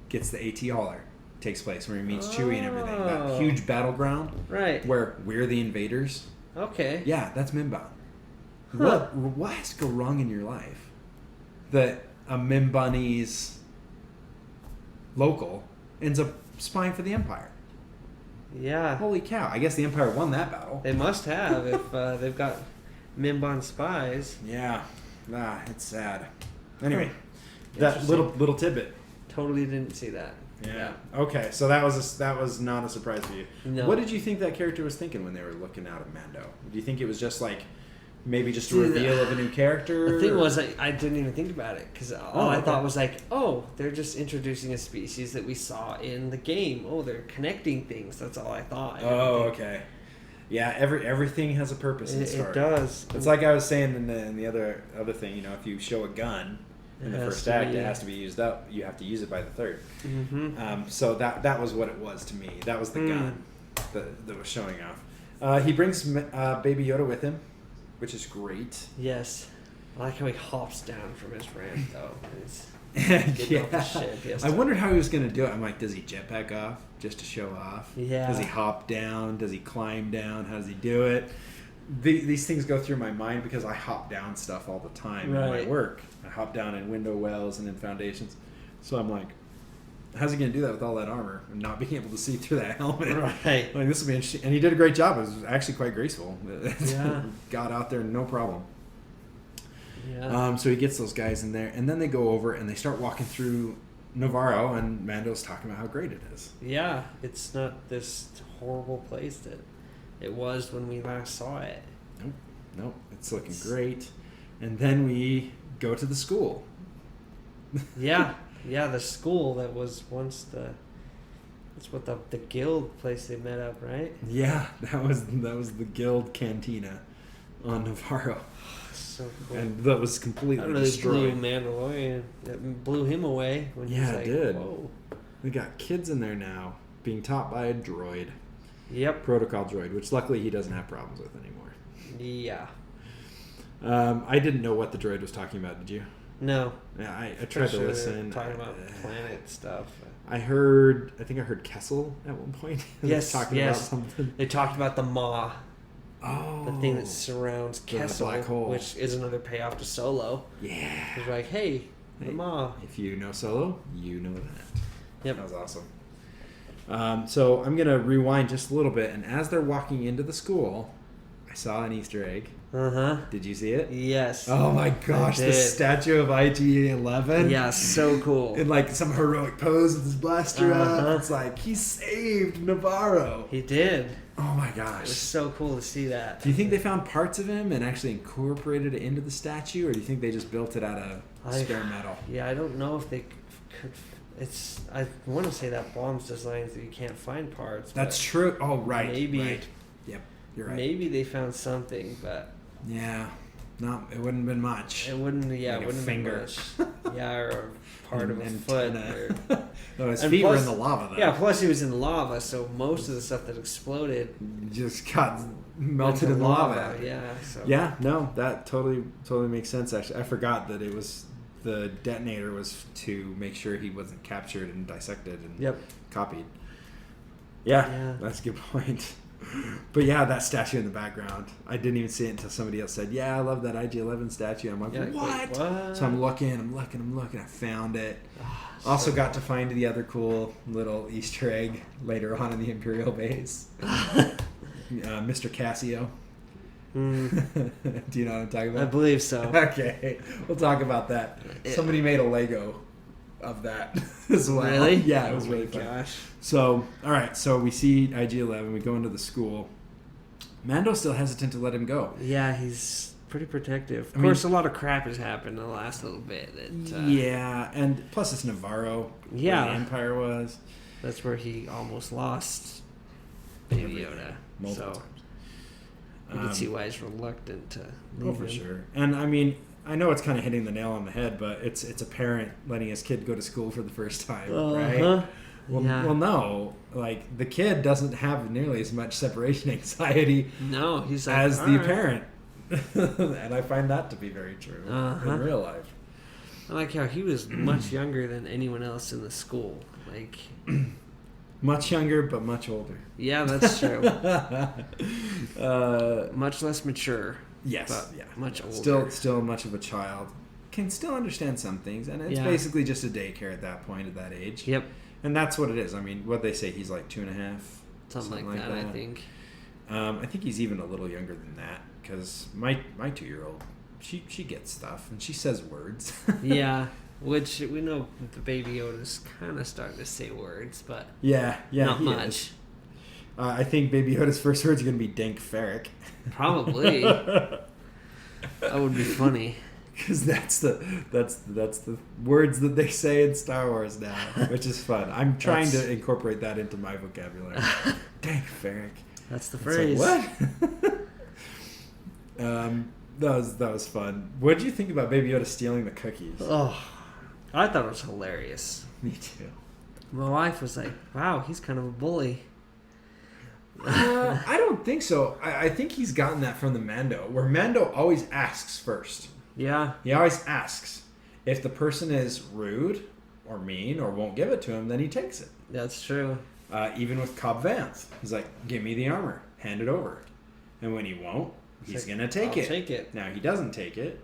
Speaker 1: gets the AT hauler, takes place, where he meets Chewie and everything. That
Speaker 2: Oh.
Speaker 1: huge battleground
Speaker 2: Right.
Speaker 1: where we're the invaders.
Speaker 2: Okay.
Speaker 1: Yeah, that's Mimban.
Speaker 2: Huh.
Speaker 1: What has to go wrong in your life that a Mimbanese local ends up spying for the Empire?
Speaker 2: Yeah.
Speaker 1: Holy cow! I guess the Empire won that battle.
Speaker 2: They must have if they've got Mimban spies.
Speaker 1: Yeah, it's sad. Anyway,
Speaker 2: Huh.
Speaker 1: that
Speaker 2: Interesting.
Speaker 1: little tidbit.
Speaker 2: Totally didn't see that.
Speaker 1: Yeah. Okay, so that was not a surprise for you.
Speaker 2: No.
Speaker 1: What did you think that character was thinking when they were looking out at Mando? Do you think it was just like maybe just a
Speaker 2: See,
Speaker 1: reveal of a new character?
Speaker 2: The thing was, I didn't even think about it because all I
Speaker 1: okay.
Speaker 2: thought was like, oh, they're just introducing a species that we saw in the game. Oh, they're connecting things. That's all I thought.
Speaker 1: Oh, okay. Yeah, everything has a purpose in the story.
Speaker 2: It does.
Speaker 1: It's like I was saying in the other thing. You know, if you show a gun in the
Speaker 2: It has
Speaker 1: first
Speaker 2: to
Speaker 1: act,
Speaker 2: be-
Speaker 1: it has to be used up. You have to use it by the third.
Speaker 2: Mm-hmm.
Speaker 1: So that was what it was to me. That was the
Speaker 2: Mm.
Speaker 1: gun that was showing off. He brings Baby Yoda with him, which is great.
Speaker 2: Yes. I like how he hops down from his ramp, though. Getting off the ship. He has
Speaker 1: I
Speaker 2: to-
Speaker 1: wondered how he was going to do it. I'm like, does he jetpack off just to show off?
Speaker 2: Yeah.
Speaker 1: Does he hop down? Does he climb down? How does he do it? These things go through my mind because I hop down stuff all the time in my
Speaker 2: Right.
Speaker 1: work. I hop down in window wells and in foundations. So I'm like, how's he going to do that with all that armor and not being able to see through that helmet?
Speaker 2: Right.
Speaker 1: Like, this will be interesting. And he did a great job. It was actually quite graceful.
Speaker 2: Yeah.
Speaker 1: Got out there, no problem.
Speaker 2: Yeah.
Speaker 1: So he gets those guys in there, and then they go over and they start walking through Navarro, and Mando's talking about how great it is.
Speaker 2: Yeah. It's not this horrible place that it was when we last saw it.
Speaker 1: Nope, it's looking great. And then we go to the school.
Speaker 2: Yeah. Yeah, the school that was once that's what the guild place they met up, right?
Speaker 1: Yeah, that was the guild cantina on Navarro,
Speaker 2: So cool.
Speaker 1: and that was completely
Speaker 2: That really blew
Speaker 1: destroyed.
Speaker 2: Mandalorian. That blew him away when he
Speaker 1: Yeah,
Speaker 2: was
Speaker 1: it
Speaker 2: like,
Speaker 1: did.
Speaker 2: whoa.
Speaker 1: We got kids in there now being taught by a droid,
Speaker 2: Yep.
Speaker 1: protocol droid, which luckily he doesn't have problems with anymore.
Speaker 2: Yeah.
Speaker 1: I didn't know what the droid was talking about. Did you?
Speaker 2: No.
Speaker 1: Yeah, I tried
Speaker 2: Pretty
Speaker 1: to
Speaker 2: sure
Speaker 1: listen.
Speaker 2: they're talking about planet stuff.
Speaker 1: I think I heard Kessel at one point.
Speaker 2: Yes,
Speaker 1: talking
Speaker 2: yes.
Speaker 1: about something.
Speaker 2: They talked about the maw,
Speaker 1: Oh,
Speaker 2: the thing that surrounds
Speaker 1: the
Speaker 2: Kessel,
Speaker 1: black hole.
Speaker 2: which is another payoff to Solo.
Speaker 1: Yeah.
Speaker 2: He's like, hey, the
Speaker 1: Hey.
Speaker 2: maw.
Speaker 1: If you know Solo, you know that.
Speaker 2: Yep.
Speaker 1: That was awesome. So I'm gonna rewind just a little bit, and as they're walking into the school, I saw an Easter egg.
Speaker 2: Uh-huh.
Speaker 1: Did you see it?
Speaker 2: Yes.
Speaker 1: Oh my gosh,
Speaker 2: I
Speaker 1: the
Speaker 2: did.
Speaker 1: statue of IG-11.
Speaker 2: Yeah, so cool.
Speaker 1: In like some heroic pose with his blaster
Speaker 2: Uh-huh.
Speaker 1: up. It's like he saved Navarro.
Speaker 2: He did.
Speaker 1: Oh my
Speaker 2: It was
Speaker 1: gosh.
Speaker 2: so cool to see that.
Speaker 1: Do you think they found parts of him and actually incorporated it into the statue, or do you think they just built it out of spare metal?
Speaker 2: Yeah, I don't know if they could. It's. I want to say that bomb's designed so you can't find parts.
Speaker 1: That's
Speaker 2: but
Speaker 1: true. Oh, right.
Speaker 2: Maybe.
Speaker 1: Right. Yep, you're right.
Speaker 2: Maybe they found something, but
Speaker 1: Yeah. No, it wouldn't have been much.
Speaker 2: It wouldn't. Yeah,
Speaker 1: Like
Speaker 2: it
Speaker 1: a
Speaker 2: wouldn't
Speaker 1: finger.
Speaker 2: be much. Yeah, or part of a foot. Or,
Speaker 1: No, his
Speaker 2: and
Speaker 1: feet were
Speaker 2: plus-
Speaker 1: in the lava, though.
Speaker 2: yeah, plus he was in lava, so most of the stuff that exploded
Speaker 1: Just got melted
Speaker 2: went
Speaker 1: in
Speaker 2: to
Speaker 1: the lava.
Speaker 2: Yeah. So.
Speaker 1: Yeah, no, that totally makes sense, actually. I forgot that it was the detonator was to make sure he wasn't captured and dissected and
Speaker 2: Yep.
Speaker 1: copied. Yeah,
Speaker 2: Yeah.
Speaker 1: that's a good point. But yeah, that statue in the background, I didn't even see it until somebody else said, "Yeah, I love that IG-11 statue." I'm like,
Speaker 2: Yeah,
Speaker 1: what?
Speaker 2: wait, what?
Speaker 1: So I'm looking. I found it.
Speaker 2: Ah,
Speaker 1: Also
Speaker 2: so-
Speaker 1: got to find the other cool little Easter egg later on in the Imperial base. Mr. Cassio.
Speaker 2: Hmm,
Speaker 1: Do you know what I'm talking
Speaker 2: I
Speaker 1: about?
Speaker 2: believe so.
Speaker 1: Okay, we'll talk about that. Somebody made a Lego of that as well.
Speaker 2: Really?
Speaker 1: Yeah, it was
Speaker 2: Oh
Speaker 1: really
Speaker 2: my
Speaker 1: fun.
Speaker 2: gosh.
Speaker 1: So, all right, so we see IG-11. We go into the school. Mando's still hesitant to let him go.
Speaker 2: Yeah, he's pretty protective. Of
Speaker 1: I
Speaker 2: course, a lot of crap has happened in the last little bit. That,
Speaker 1: Yeah, and plus it's Navarro.
Speaker 2: Yeah.
Speaker 1: Where the Empire was.
Speaker 2: That's where he almost lost Baby
Speaker 1: Everything.
Speaker 2: Yoda.
Speaker 1: Multiple
Speaker 2: So
Speaker 1: times.
Speaker 2: you can see why he's reluctant to leave
Speaker 1: Oh, for
Speaker 2: him.
Speaker 1: sure. And I mean, I know it's kind of hitting the nail on the head, but it's a parent letting his kid go to school for the first time, right?
Speaker 2: Uh-huh.
Speaker 1: Well,
Speaker 2: Yeah.
Speaker 1: well, no. Like the kid doesn't have nearly as much separation anxiety
Speaker 2: No, he's like,
Speaker 1: as
Speaker 2: "All
Speaker 1: the
Speaker 2: right."
Speaker 1: parent, and I find that to be very true
Speaker 2: Uh-huh.
Speaker 1: in real life.
Speaker 2: I like how he was much younger than anyone else in the school. Like,
Speaker 1: Much younger, but much older.
Speaker 2: yeah, that's true.
Speaker 1: uh,
Speaker 2: Much less mature.
Speaker 1: yes,
Speaker 2: But
Speaker 1: yeah,
Speaker 2: much
Speaker 1: yeah.
Speaker 2: older.
Speaker 1: Still much of a child. Can still understand some things, and it's
Speaker 2: Yeah.
Speaker 1: basically just a daycare at that point, at that age.
Speaker 2: Yep.
Speaker 1: And that's what it is. I mean, what they say, he's like 2.5.
Speaker 2: Something like that, I think.
Speaker 1: I think he's even a little younger than that because my 2-year-old, she gets stuff and she says words.
Speaker 2: Yeah. Which we know the Baby Yoda's kind of starting to say words, but
Speaker 1: yeah,
Speaker 2: not
Speaker 1: he
Speaker 2: much.
Speaker 1: is. I think Baby Yoda's first words are going to be "dank ferric."
Speaker 2: Probably. That would be funny.
Speaker 1: Because that's the words that they say in Star Wars now, which is fun. I'm trying to incorporate that into my vocabulary. Dank ferric.
Speaker 2: That's the
Speaker 1: It's
Speaker 2: phrase.
Speaker 1: like, what? That was fun. What did you think about Baby Yoda stealing the cookies?
Speaker 2: Oh, I thought it was hilarious.
Speaker 1: Me too.
Speaker 2: My wife was like, "Wow, he's kind of a bully."
Speaker 1: I don't think so. I think he's gotten that from the Mando, where Mando always asks first.
Speaker 2: Yeah.
Speaker 1: He always asks. If the person is rude or mean or won't give it to him, then he takes it.
Speaker 2: That's true.
Speaker 1: Even with Cobb Vanth, he's like, "Give me the armor, hand it over," and when he won't, he's
Speaker 2: like,
Speaker 1: gonna take
Speaker 2: I'll
Speaker 1: it.
Speaker 2: take it.
Speaker 1: Now he doesn't take it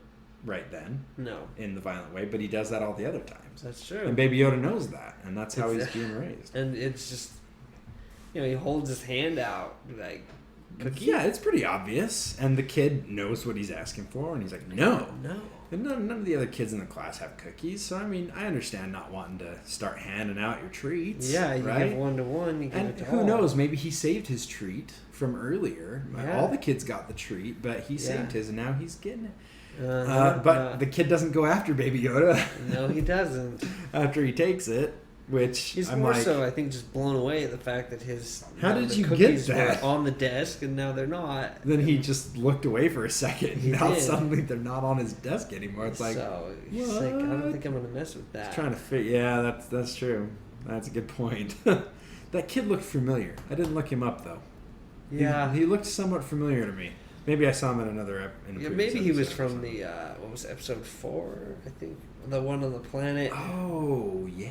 Speaker 1: right then
Speaker 2: No,
Speaker 1: in the violent way, but he does that all the other times.
Speaker 2: that's true.
Speaker 1: And Baby Yoda knows that, and that's how he's
Speaker 2: It's-
Speaker 1: being raised.
Speaker 2: And it's just, he holds his hand out like, cookie.
Speaker 1: Yeah, it's pretty obvious, and the kid knows what he's asking for, and he's like, "No."
Speaker 2: No.
Speaker 1: And none of the other kids in the class have cookies, so I mean, I understand not wanting to start handing out your treats.
Speaker 2: Yeah, you
Speaker 1: right?
Speaker 2: give 1 to 1. You give
Speaker 1: And
Speaker 2: it to
Speaker 1: who
Speaker 2: all.
Speaker 1: knows? Maybe he saved his treat from earlier.
Speaker 2: Yeah.
Speaker 1: All the kids got the treat, but he saved
Speaker 2: Yeah.
Speaker 1: his, and now he's getting it.
Speaker 2: Uh-huh,
Speaker 1: But the kid doesn't go after Baby Yoda
Speaker 2: no, he doesn't.
Speaker 1: after he takes it, which
Speaker 2: He's
Speaker 1: I'm
Speaker 2: more
Speaker 1: like,
Speaker 2: so, I think, just blown away at the fact that his.
Speaker 1: How did
Speaker 2: the
Speaker 1: you get
Speaker 2: cookies
Speaker 1: that?
Speaker 2: were on the desk and now they're not.
Speaker 1: then he just looked away for a second.
Speaker 2: He
Speaker 1: Now
Speaker 2: did.
Speaker 1: suddenly they're not on his desk anymore. It's like,
Speaker 2: so he's like, I don't
Speaker 1: what?
Speaker 2: think I'm gonna mess with that.
Speaker 1: He's trying to fit. Yeah, that's true. That's a good point. That kid looked familiar. I didn't look him up though.
Speaker 2: Yeah.
Speaker 1: he looked somewhat familiar to me. Maybe I saw him in another. In a
Speaker 2: Yeah,
Speaker 1: previous
Speaker 2: maybe he was
Speaker 1: episode or
Speaker 2: from
Speaker 1: something.
Speaker 2: the what was it, episode 4? I think the one on the planet.
Speaker 1: Oh yeah.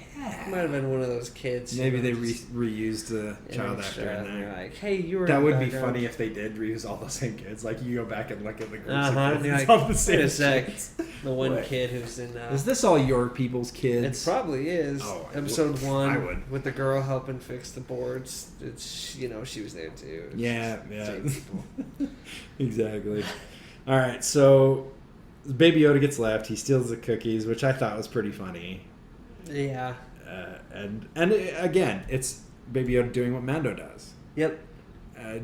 Speaker 2: Might have been one of those kids.
Speaker 1: Maybe they
Speaker 2: just
Speaker 1: reused the child
Speaker 2: extra,
Speaker 1: actor in
Speaker 2: and they're
Speaker 1: there.
Speaker 2: like, hey, you were.
Speaker 1: That
Speaker 2: in the
Speaker 1: would be
Speaker 2: background.
Speaker 1: funny if they did reuse all the same kids. Like you go back and look at the groups
Speaker 2: Uh-huh,
Speaker 1: of
Speaker 2: and
Speaker 1: kids.
Speaker 2: you're
Speaker 1: It's
Speaker 2: like,
Speaker 1: all the same
Speaker 2: wait a sec.
Speaker 1: kids.
Speaker 2: The one
Speaker 1: What?
Speaker 2: kid who's in.
Speaker 1: Is this all your people's kids?
Speaker 2: It probably is.
Speaker 1: Oh, I
Speaker 2: Episode
Speaker 1: would.
Speaker 2: 1
Speaker 1: I would.
Speaker 2: with the girl helping fix the boards. It's she was there too. It's
Speaker 1: Yeah,
Speaker 2: just
Speaker 1: yeah.
Speaker 2: same people.
Speaker 1: Exactly. All right, so Baby Yoda gets left. He steals the cookies, which I thought was pretty funny.
Speaker 2: Yeah.
Speaker 1: And again, it's Baby Yoda doing what Mando does.
Speaker 2: Yep.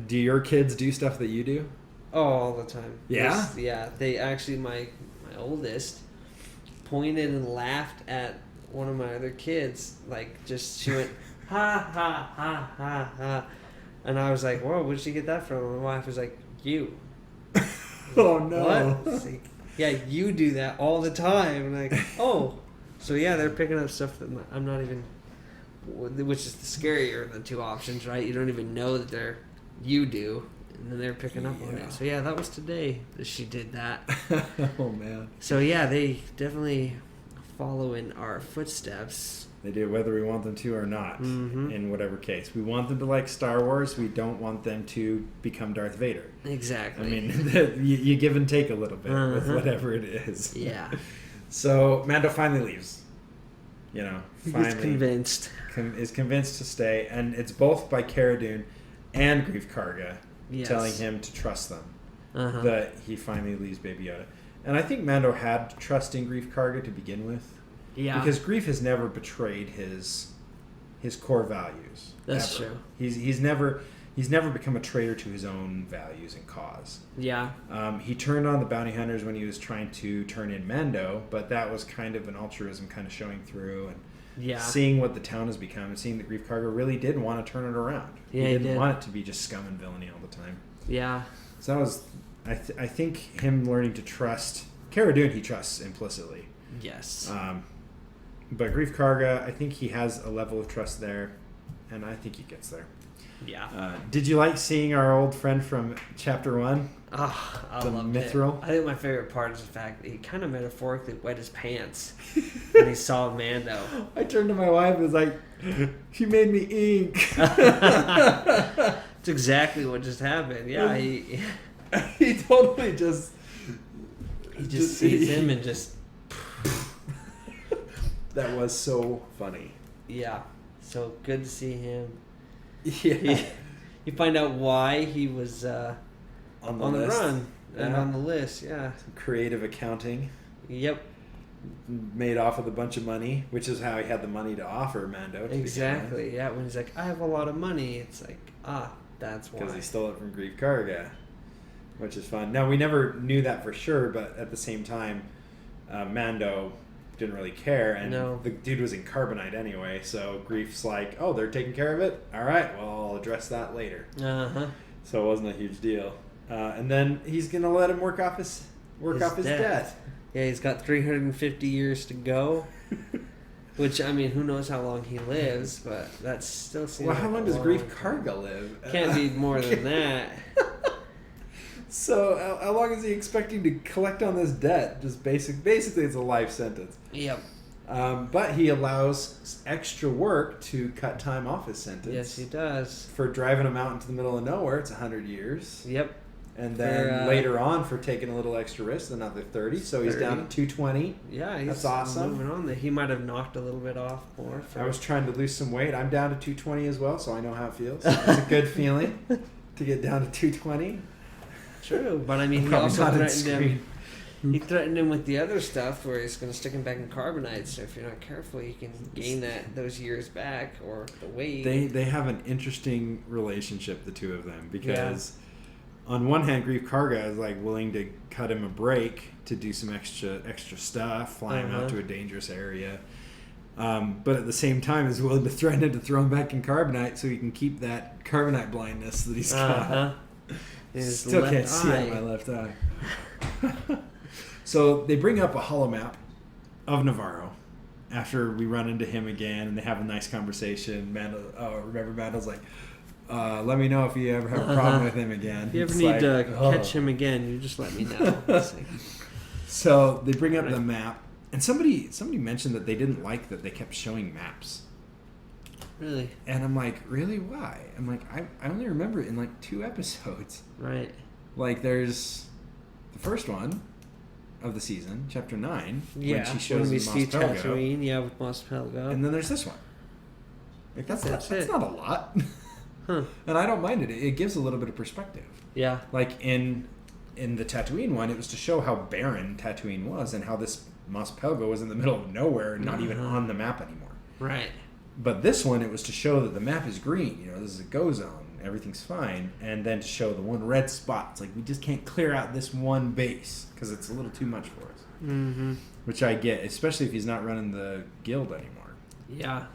Speaker 1: Do your kids do stuff that you do?
Speaker 2: Oh, all the time.
Speaker 1: Yeah?
Speaker 2: Yeah. They actually, my oldest pointed and laughed at one of my other kids. Like, just, she went, ha, ha, ha, ha, ha. And I was like, whoa, where'd she get that from? And my wife was like, you.
Speaker 1: Oh no.
Speaker 2: What? It's like, yeah, you do that all the time. Like, oh, so yeah, they're picking up stuff that I'm not even, which is scarier of the two options, right? You don't even know that you do, and then they're picking up on it. So yeah, that was today that she did that.
Speaker 1: Oh man.
Speaker 2: So yeah, they definitely follow in our footsteps.
Speaker 1: They do, whether we want them to or not, in whatever case. We want them to like Star Wars. We don't want them to become Darth Vader.
Speaker 2: Exactly.
Speaker 1: I mean, you give and take a little bit with whatever it is.
Speaker 2: Yeah.
Speaker 1: So Mando finally leaves. Finally
Speaker 2: He's convinced.
Speaker 1: Is convinced to stay, and it's both by Cara Dune and Greef Karga telling him to trust them. That he finally leaves Baby Yoda. And I think Mando had trust in Greef Karga to begin with. Yeah. Because Greef has never betrayed his core values.
Speaker 2: That's
Speaker 1: ever.
Speaker 2: true.
Speaker 1: He's never become a traitor to his own values and cause.
Speaker 2: Yeah.
Speaker 1: He turned on the bounty hunters when he was trying to turn in Mando, but that was kind of an altruism kind of showing through, and seeing what the town has become, and seeing that Greef Karga really did want to turn it around.
Speaker 2: Yeah,
Speaker 1: he didn't want it to be just scum and villainy all the time.
Speaker 2: Yeah.
Speaker 1: So that was, I think, him learning to trust Cara Dune. He trusts implicitly.
Speaker 2: Yes.
Speaker 1: But Greef Karga, I think he has a level of trust there, and I think he gets there.
Speaker 2: Yeah.
Speaker 1: Did you like seeing our old friend from Chapter 1?
Speaker 2: Oh, I
Speaker 1: the
Speaker 2: loved
Speaker 1: Mithril?
Speaker 2: it. I think my favorite part is the fact that he kind of metaphorically wet his pants when he saw Mando.
Speaker 1: I turned to my wife and was like, she made me ink.
Speaker 2: That's exactly what just happened. Yeah, he
Speaker 1: totally just...
Speaker 2: He just sees him and just...
Speaker 1: That was so funny.
Speaker 2: Yeah. So good to see him.
Speaker 1: Yeah.
Speaker 2: You find out why he was on the run and on the list. Yeah.
Speaker 1: Some creative accounting.
Speaker 2: Yep.
Speaker 1: Made off with a bunch of money, which is how he had the money to offer Mando.
Speaker 2: Exactly. Yeah. When he's like, I have a lot of money, it's like, that's why.
Speaker 1: Because he stole it from Greef Karga, which is fun. Now, we never knew that for sure, but at the same time, Mando didn't really care, and the dude was in carbonite anyway, so Grief's like, oh, they're taking care of it? Alright, well, I'll address that later. So it wasn't a huge deal. And then he's going to let him work off his debt.
Speaker 2: Yeah, he's got 350 years to go. Which, I mean, who knows how long he lives, but that's still seems
Speaker 1: Well, how
Speaker 2: like
Speaker 1: long does Greef Karga live?
Speaker 2: Can't be more than that.
Speaker 1: So, how long is he expecting to collect on this debt? Just basically, it's a life sentence.
Speaker 2: Yep.
Speaker 1: But he allows extra work to cut time off his sentence.
Speaker 2: Yes, he does.
Speaker 1: For driving him out into the middle of nowhere, it's 100 years.
Speaker 2: Yep.
Speaker 1: And then later on, for taking a little extra risk, another 30. So he's down to 220.
Speaker 2: Yeah,
Speaker 1: that's awesome.
Speaker 2: Moving on. He might have knocked a little bit off more.
Speaker 1: I was trying to lose some weight. I'm down to 220 as well, so I know how it feels. It's a good feeling to get down to 220.
Speaker 2: True, but I mean, he also threatened him. He threatened him with the other stuff where he's going to stick him back in carbonite. So if you're not careful, you can gain those years back or the weight.
Speaker 1: They have an interesting relationship, the two of them, because on one hand, Greef Karga is like willing to cut him a break to do some extra stuff, fly him out to a dangerous area. But at the same time, is willing to threaten him to throw him back in carbonite so he can keep that carbonite blindness that he's got. Still can't see out my left eye. So they bring up a holomap of Navarro after we run into him again, and they have a nice conversation. Remember Mando's like, let me know if you ever have a problem with him again.
Speaker 2: If you ever need to catch him again, you just let me know.
Speaker 1: So they bring up the map, and somebody mentioned that they didn't like that they kept showing maps.
Speaker 2: Really?
Speaker 1: And I'm like, really? Why? I'm like, I only remember it in like 2 episodes.
Speaker 2: Right.
Speaker 1: Like, there's the first one of the season, Chapter 9,
Speaker 2: when
Speaker 1: she shows
Speaker 2: we
Speaker 1: Mos
Speaker 2: see
Speaker 1: Pelgo.
Speaker 2: Tatooine, with Mos Pelgo.
Speaker 1: And then there's this one. Like, that's not a lot.
Speaker 2: Huh.
Speaker 1: And I don't mind it. It gives a little bit of perspective.
Speaker 2: Yeah.
Speaker 1: Like, in the Tatooine one, it was to show how barren Tatooine was and how this Mos Pelgo was in the middle of nowhere and not even on the map anymore.
Speaker 2: Right.
Speaker 1: But this one, it was to show that the map is green. This is a go zone. Everything's fine. And then to show the one red spot. It's like, we just can't clear out this one base because it's a little too much for us.
Speaker 2: Mm-hmm.
Speaker 1: Which I get, especially if he's not running the guild anymore.
Speaker 2: Yeah.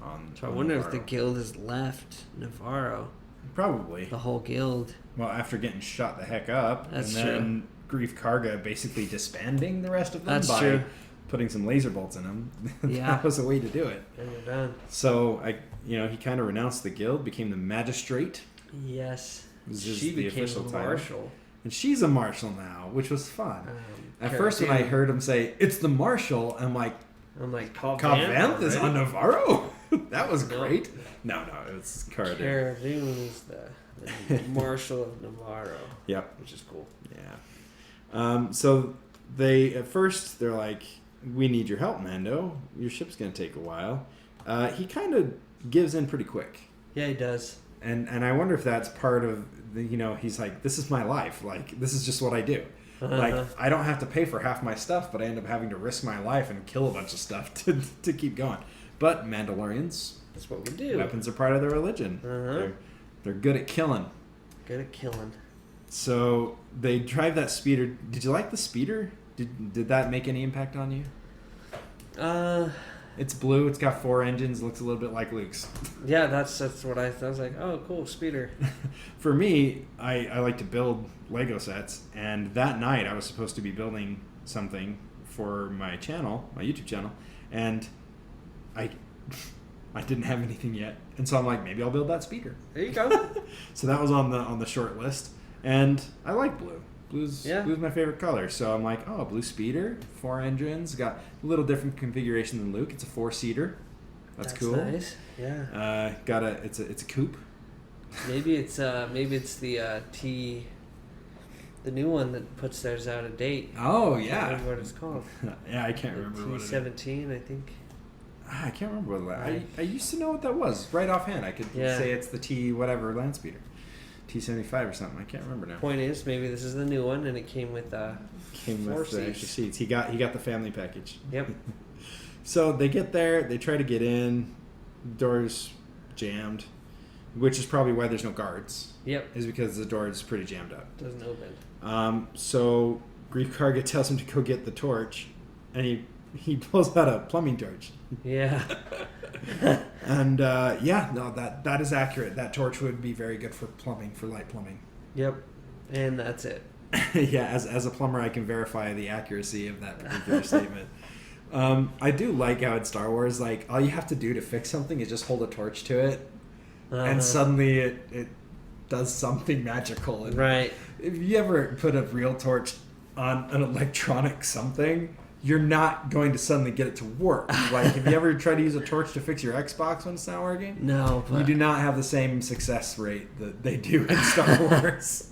Speaker 2: So I wonder if the guild has left Navarro.
Speaker 1: Probably.
Speaker 2: The whole guild.
Speaker 1: Well, after getting shot the heck up.
Speaker 2: That's
Speaker 1: and then Grief Karga basically disbanding the rest of them
Speaker 2: That's
Speaker 1: by
Speaker 2: true.
Speaker 1: putting some laser bolts in them.
Speaker 2: Yeah.
Speaker 1: That was a way to do it.
Speaker 2: And you're done.
Speaker 1: So he kind of renounced the guild, became the magistrate.
Speaker 2: Yes.
Speaker 1: This is
Speaker 2: She
Speaker 1: the
Speaker 2: became
Speaker 1: official
Speaker 2: a
Speaker 1: title.
Speaker 2: marshal.
Speaker 1: And she's a marshal now, which was fun. At
Speaker 2: Cara
Speaker 1: first, when I
Speaker 2: Dune.
Speaker 1: heard him say, "It's the marshal," I'm like,
Speaker 2: I'm like,
Speaker 1: Coventh is on Navarro? That was
Speaker 2: No.
Speaker 1: great. No, it was Cara Dune.
Speaker 2: Cara Dune is the Marshal of Navarro.
Speaker 1: Yep.
Speaker 2: Which is cool.
Speaker 1: Yeah. So at first, they're like, "We need your help, Mando. Your ship's going to take a while." He kind of gives in pretty quick.
Speaker 2: Yeah, he does.
Speaker 1: And I wonder if that's part of he's like, "This is my life. Like, this is just what I do. Like, I don't have to pay for half my stuff, but I end up having to risk my life and kill a bunch of stuff to keep going." But Mandalorians,
Speaker 2: That's what we do.
Speaker 1: weapons are part of their religion. They're good at killing.
Speaker 2: Good at killing.
Speaker 1: So they drive that speeder. Did you like the speeder? Did that make any impact on you? It's blue. It's got 4 engines. Looks a little bit like Luke's.
Speaker 2: Yeah, that's what I was like, oh, cool, speeder.
Speaker 1: For me, I like to build Lego sets, and that night I was supposed to be building something for my channel, my YouTube channel, and I didn't have anything yet, and so I'm like, maybe I'll build that speeder.
Speaker 2: There you go.
Speaker 1: So that was on the short list, and I like blue. Blue's my favorite color, so I'm like, oh, blue speeder, 4 engines, got a little different configuration than Luke. It's a 4-seater. That's cool.
Speaker 2: Nice. Yeah.
Speaker 1: It's a coupe.
Speaker 2: Maybe it's the T, the new one that puts theirs out of date.
Speaker 1: Oh
Speaker 2: I can't
Speaker 1: yeah.
Speaker 2: remember what it's called.
Speaker 1: Yeah, I can't remember what it is.
Speaker 2: T17, I think.
Speaker 1: I can't remember what I used to know what that was right offhand. I could say it's the T whatever land speeder, T75 or something. I can't remember now.
Speaker 2: Point is, maybe this is the new one, and it came with
Speaker 1: 4
Speaker 2: seats.
Speaker 1: extra seats. He got the family package.
Speaker 2: Yep.
Speaker 1: So they get there. They try to get in. Doors jammed, which is probably why there's no guards.
Speaker 2: Yep.
Speaker 1: Is because the door is pretty jammed up.
Speaker 2: Doesn't open.
Speaker 1: So Grief Karga tells him to go get the torch, and he pulls out a plumbing torch.
Speaker 2: Yeah.
Speaker 1: And that is accurate. That torch would be very good for plumbing, for light plumbing.
Speaker 2: Yep. And that's it.
Speaker 1: Yeah, as a plumber, I can verify the accuracy of that particular statement. I do like how in Star Wars, like, all you have to do to fix something is just hold a torch to it, and suddenly it does something magical. And
Speaker 2: right.
Speaker 1: if you ever put a real torch on an electronic something, you're not going to suddenly get it to work. Like, have you ever tried to use a torch to fix your Xbox when it's not working?
Speaker 2: No, but
Speaker 1: You do not have the same success rate that they do in Star Wars.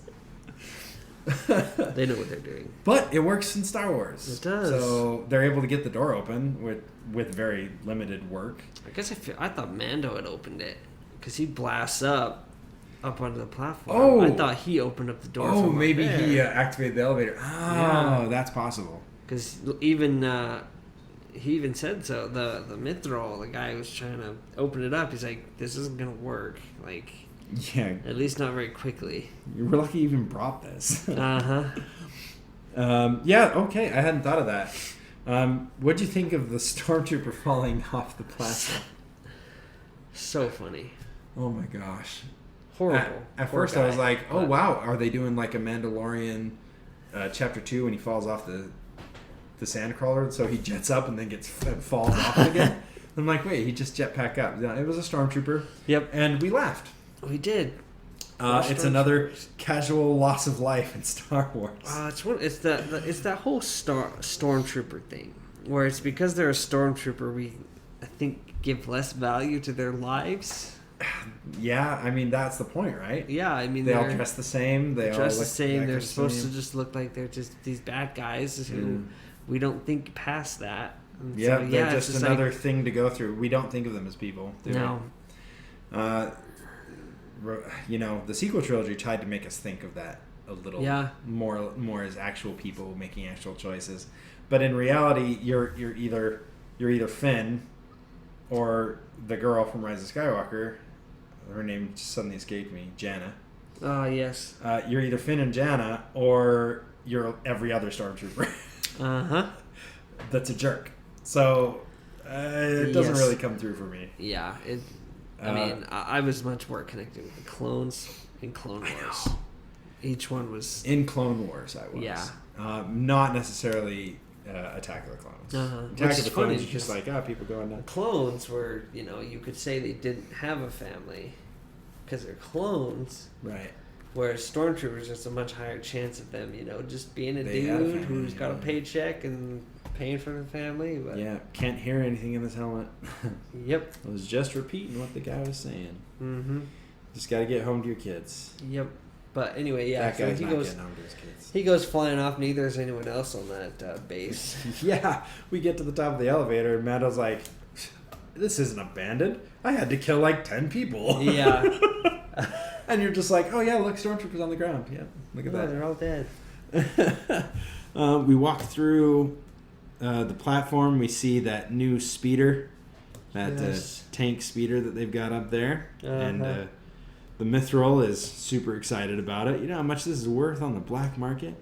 Speaker 2: they know what they're doing.
Speaker 1: But it works in Star Wars.
Speaker 2: It does.
Speaker 1: So they're able to get the door open with very limited work.
Speaker 2: I guess I thought Mando had opened it because he blasts up onto the platform.
Speaker 1: Oh.
Speaker 2: I thought he opened up the door.
Speaker 1: Oh,
Speaker 2: from
Speaker 1: maybe
Speaker 2: there.
Speaker 1: he activated the elevator. Oh,
Speaker 2: Yeah.
Speaker 1: that's possible.
Speaker 2: Because even he even said so. The Mithril, the guy who was trying to open it up, he's like, "This isn't gonna work. Like,
Speaker 1: Yeah,
Speaker 2: at least not very quickly."
Speaker 1: you were lucky you even brought this.
Speaker 2: Yeah.
Speaker 1: Okay, I hadn't thought of that. What'd you think of the stormtrooper falling off the platform?
Speaker 2: So funny.
Speaker 1: Oh my gosh.
Speaker 2: Horrible.
Speaker 1: At
Speaker 2: Poor
Speaker 1: first I was
Speaker 2: guy.
Speaker 1: like, oh
Speaker 2: But-
Speaker 1: wow, are they doing like a Mandalorian chapter 2 when he falls off the sandcrawler, so he jets up and then falls off again? I'm like, wait, he just jetpack up. No, it was a stormtrooper.
Speaker 2: Yep.
Speaker 1: And we laughed.
Speaker 2: We did.
Speaker 1: It's another casual loss of life in Star Wars.
Speaker 2: It's that whole stormtrooper thing, where it's because they're a stormtrooper, we I think give less value to their lives.
Speaker 1: Yeah, I mean that's the point, right?
Speaker 2: Yeah, I mean
Speaker 1: They all dress the same. They all
Speaker 2: dress the
Speaker 1: look
Speaker 2: same.
Speaker 1: exactly
Speaker 2: They're
Speaker 1: the
Speaker 2: supposed
Speaker 1: same.
Speaker 2: to just look like they're just these bad guys who we don't think past that. And
Speaker 1: Yeah,
Speaker 2: so,
Speaker 1: they're
Speaker 2: it's
Speaker 1: just another thing to go through. We don't think of them as people. Do
Speaker 2: No.
Speaker 1: we? The sequel trilogy tried to make us think of that a little more as actual people making actual choices. But in reality, you're either Finn or the girl from Rise of Skywalker. Her name just suddenly escaped me. Janna.
Speaker 2: Yes.
Speaker 1: You're either Finn and Janna, or you're every other stormtrooper. That's a jerk. So it doesn't really come through for me.
Speaker 2: Yeah. I mean, I was much more connected with the clones in Clone Wars. Each one was
Speaker 1: in Clone Wars. I was.
Speaker 2: Yeah.
Speaker 1: Not necessarily Attack of the Clones. Attack of the Clones is just like people going nuts.
Speaker 2: Clones were, you could say they didn't have a family because they're clones.
Speaker 1: Right.
Speaker 2: Whereas Stormtroopers, there's a much higher chance of them, just being a
Speaker 1: They had a
Speaker 2: dude
Speaker 1: family,
Speaker 2: who's got a paycheck and paying for the family. But
Speaker 1: Yeah, can't hear anything in this helmet.
Speaker 2: Yep.
Speaker 1: I was just repeating what the guy was saying.
Speaker 2: Mm-hmm.
Speaker 1: Just got to get home to your kids.
Speaker 2: Yep. But anyway, yeah.
Speaker 1: That guy's
Speaker 2: so
Speaker 1: not getting home to his kids.
Speaker 2: he goes flying off. Neither is anyone else on that base.
Speaker 1: Yeah, we get to the top of the elevator, and Mando's like, "This isn't abandoned. I had to kill like 10 people."
Speaker 2: Yeah.
Speaker 1: And you're just like, "Oh yeah, look, stormtroopers on the ground. Yeah, look at
Speaker 2: Oh,
Speaker 1: that."
Speaker 2: they're all dead.
Speaker 1: We walk through the platform. We see that new speeder, that
Speaker 2: Yes.
Speaker 1: tank speeder that they've got up there, and
Speaker 2: Uh-huh.
Speaker 1: the Mithril is super excited about it. You know how much this is worth on the black market?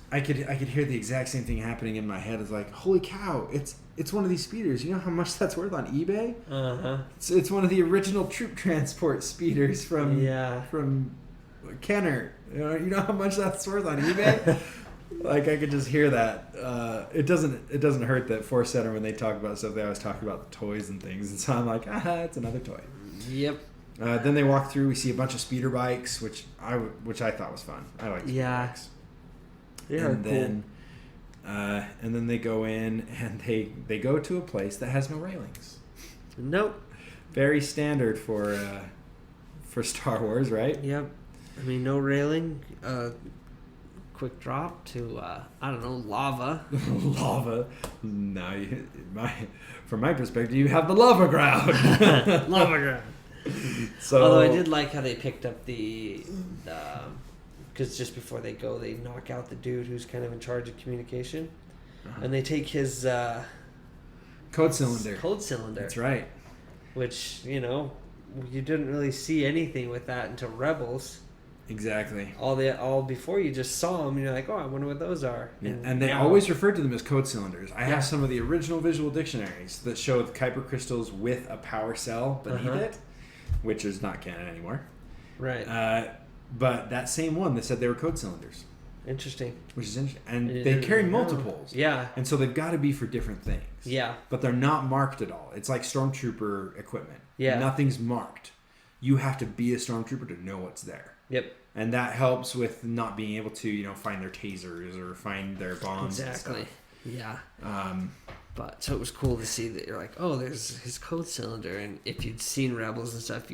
Speaker 1: I could hear the exact same thing happening in my head. It's like, holy cow! It's one of these speeders. You know how much that's worth on eBay?
Speaker 2: Uh-huh.
Speaker 1: It's one of the original troop transport speeders from Kenner. You know how much that's worth on eBay? Like I could just hear that. It doesn't hurt that Force Center, when they talk about stuff, they always talk about the toys and things, and so I'm like, it's another toy.
Speaker 2: Yep.
Speaker 1: Then they walk through. We see a bunch of speeder bikes, which I thought was fun. I like speeder bikes.
Speaker 2: Yeah,
Speaker 1: and
Speaker 2: cool.
Speaker 1: then and then they go in and they go to a place that has no railings.
Speaker 2: Nope.
Speaker 1: Very standard for Star Wars, right?
Speaker 2: Yep. I mean, no railing. Quick drop to I don't know, lava.
Speaker 1: Lava. Now, from my perspective, you have the lava ground.
Speaker 2: Lava ground.
Speaker 1: So,
Speaker 2: although I did like how they picked up because just before they go, they knock out the dude who's kind of in charge of communication, and they take his
Speaker 1: code cylinder.
Speaker 2: Code cylinder.
Speaker 1: That's right.
Speaker 2: Which you didn't really see anything with that until Rebels.
Speaker 1: Exactly.
Speaker 2: All before you just saw them, and you're like, oh, I wonder what those are.
Speaker 1: Yeah. And they always refer to them as code cylinders. I have some of the original visual dictionaries that show the Kuiper crystals with a power cell beneath it, which is not canon anymore.
Speaker 2: Right.
Speaker 1: But that same one, they said they were code cylinders.
Speaker 2: Interesting.
Speaker 1: Which is interesting. And they carry multiples.
Speaker 2: Yeah.
Speaker 1: And so they've got to be for different things.
Speaker 2: Yeah.
Speaker 1: But they're not marked at all. It's like Stormtrooper equipment.
Speaker 2: Yeah.
Speaker 1: Nothing's marked. You have to be a Stormtrooper to know what's there.
Speaker 2: Yep.
Speaker 1: And that helps with not being able to, find their tasers or find their bombs.
Speaker 2: Exactly.
Speaker 1: And
Speaker 2: Yeah.
Speaker 1: stuff.
Speaker 2: But so it was cool to see that you're like, oh, there's his code cylinder, and if you'd seen Rebels and stuff,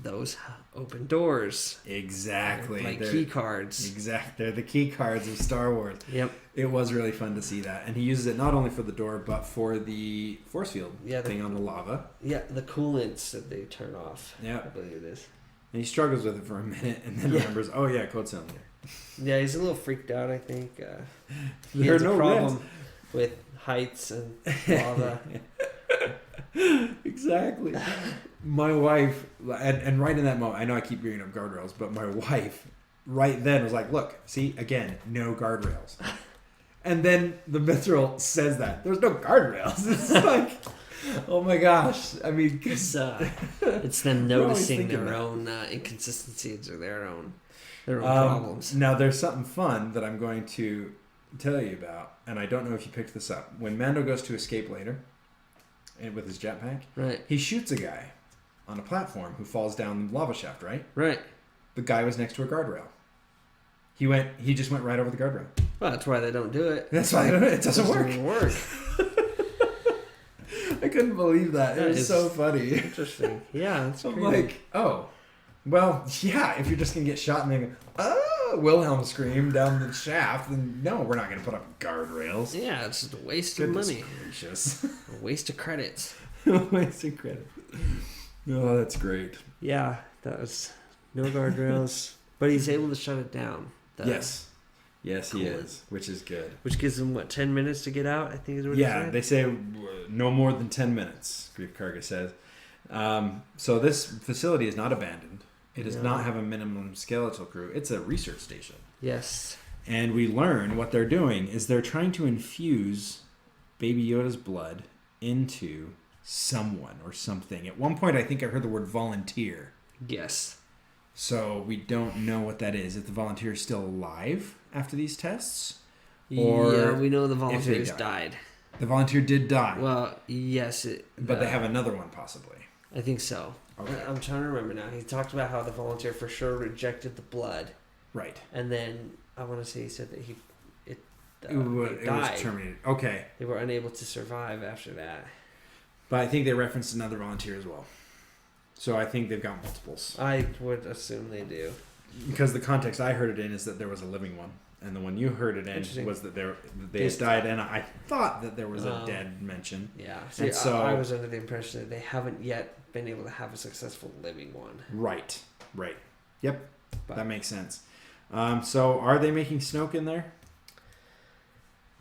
Speaker 2: those open doors.
Speaker 1: Exactly.
Speaker 2: Like key cards.
Speaker 1: Exactly. They're the key cards of Star Wars.
Speaker 2: Yep.
Speaker 1: It was really fun to see that. And he uses it not only for the door, but for the force field thing on the lava.
Speaker 2: Yeah, the coolants that they turn off.
Speaker 1: Yeah.
Speaker 2: I believe it is.
Speaker 1: And he struggles with it for a minute and then remembers, oh yeah, code cylinder.
Speaker 2: Yeah, he's a little freaked out, I think. He
Speaker 1: There
Speaker 2: has
Speaker 1: are no
Speaker 2: a problem
Speaker 1: risks.
Speaker 2: with heights and lava.
Speaker 1: Exactly. My wife, and right in that moment, I know I keep bringing up guardrails, but my wife right then was like, look, see, again, no guardrails. And then the Mithril says that. There's no guardrails. It's like, oh my gosh. I mean,
Speaker 2: It's them
Speaker 1: We're always
Speaker 2: noticing
Speaker 1: thinking
Speaker 2: their
Speaker 1: that.
Speaker 2: own inconsistencies or their own problems.
Speaker 1: Now, there's something fun that I'm going to tell you about, and I don't know if you picked this up. When Mando goes to escape later, and with his jetpack,
Speaker 2: Right.
Speaker 1: he shoots a guy on a platform who falls down the lava shaft, right?
Speaker 2: Right.
Speaker 1: The guy was next to a guardrail. He just went right over the guardrail.
Speaker 2: Well, that's why they don't do it.
Speaker 1: That's why it doesn't work.
Speaker 2: Doesn't work.
Speaker 1: I couldn't believe that. It
Speaker 2: That
Speaker 1: was
Speaker 2: is
Speaker 1: so funny.
Speaker 2: Interesting. Yeah, that's
Speaker 1: I'm
Speaker 2: crazy.
Speaker 1: like, oh, well, yeah, if you're just going to get shot and then Wilhelm scream down the shaft, then no, we're not going to put up guardrails.
Speaker 2: Yeah, it's just a waste
Speaker 1: Goodness
Speaker 2: of money.
Speaker 1: gracious.
Speaker 2: A waste of credits.
Speaker 1: Wasting credit. Oh, that's great.
Speaker 2: Yeah, that was no guardrails. But he's able to shut it down.
Speaker 1: Yes, he
Speaker 2: Cool.
Speaker 1: is, which is good.
Speaker 2: Which gives him, 10 minutes to get out, I think is what he
Speaker 1: Yeah,
Speaker 2: said?
Speaker 1: they say no more than 10 minutes, Grief Karga says. So this facility is not abandoned. It does not have a minimum skeletal crew. It's a research station.
Speaker 2: Yes.
Speaker 1: And we learn what they're doing is they're trying to infuse Baby Yoda's blood into someone or something. At one point, I think I heard the word volunteer.
Speaker 2: Yes.
Speaker 1: So we don't know what that is. If the volunteer is still alive after these tests, or
Speaker 2: yeah, we know the
Speaker 1: if they
Speaker 2: volunteers died.
Speaker 1: The volunteer did die.
Speaker 2: Well, yes,
Speaker 1: but they have another one possibly.
Speaker 2: I think so.
Speaker 1: Okay.
Speaker 2: I'm trying to remember now. He talked about how the volunteer for sure rejected the blood,
Speaker 1: Right.
Speaker 2: and then I want to say he said that it
Speaker 1: It
Speaker 2: died.
Speaker 1: was terminated. Okay.
Speaker 2: They were unable to survive after that.
Speaker 1: But I think they referenced another volunteer as well. So I think they've got multiples.
Speaker 2: I would assume they do.
Speaker 1: Because the context I heard it in is that there was a living one. And the one you heard it in was that they had died. And I thought that there was a dead mention.
Speaker 2: Yeah. See,
Speaker 1: so,
Speaker 2: I was under the impression that they haven't yet been able to have a successful living one.
Speaker 1: Right. Yep.
Speaker 2: But
Speaker 1: that makes sense. So are they making Snoke in there?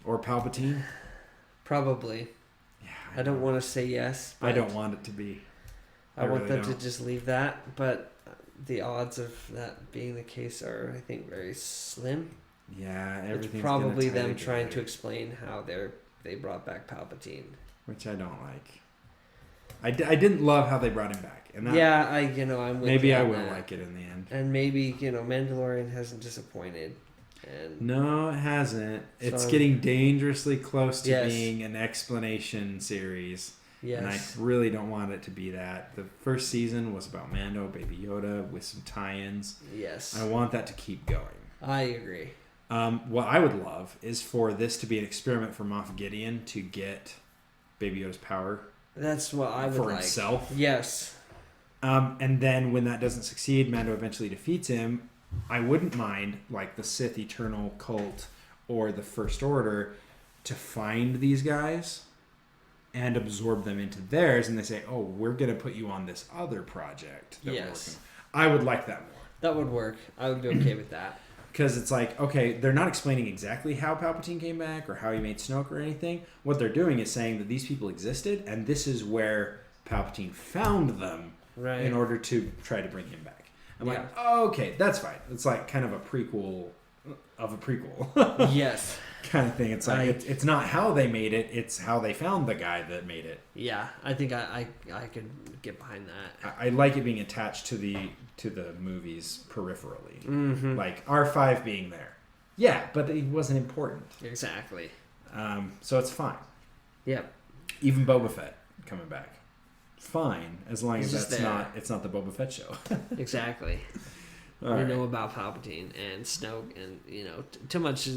Speaker 1: Or Palpatine?
Speaker 2: probably.
Speaker 1: Yeah.
Speaker 2: I don't want to say yes.
Speaker 1: I don't want it to be.
Speaker 2: I want
Speaker 1: really
Speaker 2: them
Speaker 1: don't.
Speaker 2: to just leave that, but the odds of that being the case are, I think, very slim.
Speaker 1: Yeah,
Speaker 2: It's
Speaker 1: everything's
Speaker 2: probably
Speaker 1: gonna tie
Speaker 2: them trying to
Speaker 1: together,
Speaker 2: explain how they brought back Palpatine.
Speaker 1: which I don't like. I didn't love how they brought him back, and that,
Speaker 2: Yeah, I'm with
Speaker 1: maybe
Speaker 2: you
Speaker 1: I
Speaker 2: on
Speaker 1: will
Speaker 2: that.
Speaker 1: like it in the end.
Speaker 2: And maybe Mandalorian hasn't disappointed, and
Speaker 1: No, it hasn't. It's
Speaker 2: So-
Speaker 1: getting dangerously close to
Speaker 2: Yes.
Speaker 1: being an explanation series, and I
Speaker 2: yes,
Speaker 1: really don't want it to be that. The first season was about Mando, Baby Yoda, with some tie-ins.
Speaker 2: yes,
Speaker 1: I want that to keep going.
Speaker 2: I agree.
Speaker 1: What I would love is for this to be an experiment for Moff Gideon to get Baby Yoda's power
Speaker 2: That's what I would
Speaker 1: for
Speaker 2: like.
Speaker 1: himself.
Speaker 2: Yes,
Speaker 1: And then when that doesn't succeed, Mando eventually defeats him. I wouldn't mind, like the Sith Eternal Cult or the First Order, to find these guys and absorb them into theirs, and they say, "Oh, we're going to put you on this other project that we're working on." I would like that more.
Speaker 2: that would work. I would be okay with that.
Speaker 1: Because it's like, okay, they're not explaining exactly how Palpatine came back or how he made Snoke or anything. What they're doing is saying that these people existed, and this is where Palpatine found them
Speaker 2: Right.
Speaker 1: in order to try to bring him back. I'm
Speaker 2: Yeah.
Speaker 1: like, oh, okay, that's fine. It's like kind of a prequel of a prequel
Speaker 2: Yes.
Speaker 1: kind of thing. It's like it's not how they made it; it's how they found the guy that made it.
Speaker 2: Yeah, I think I could get behind that.
Speaker 1: I like it being attached to the movies peripherally,
Speaker 2: Mm-hmm.
Speaker 1: like R5 being there. Yeah, but it wasn't important,
Speaker 2: Exactly.
Speaker 1: so it's fine.
Speaker 2: Yep.
Speaker 1: Even Boba Fett coming back, fine, as long
Speaker 2: He's
Speaker 1: as
Speaker 2: just
Speaker 1: that's
Speaker 2: there.
Speaker 1: not it's not the Boba Fett show.
Speaker 2: Exactly.
Speaker 1: All
Speaker 2: We
Speaker 1: right.
Speaker 2: know about Palpatine and Snoke, and too much.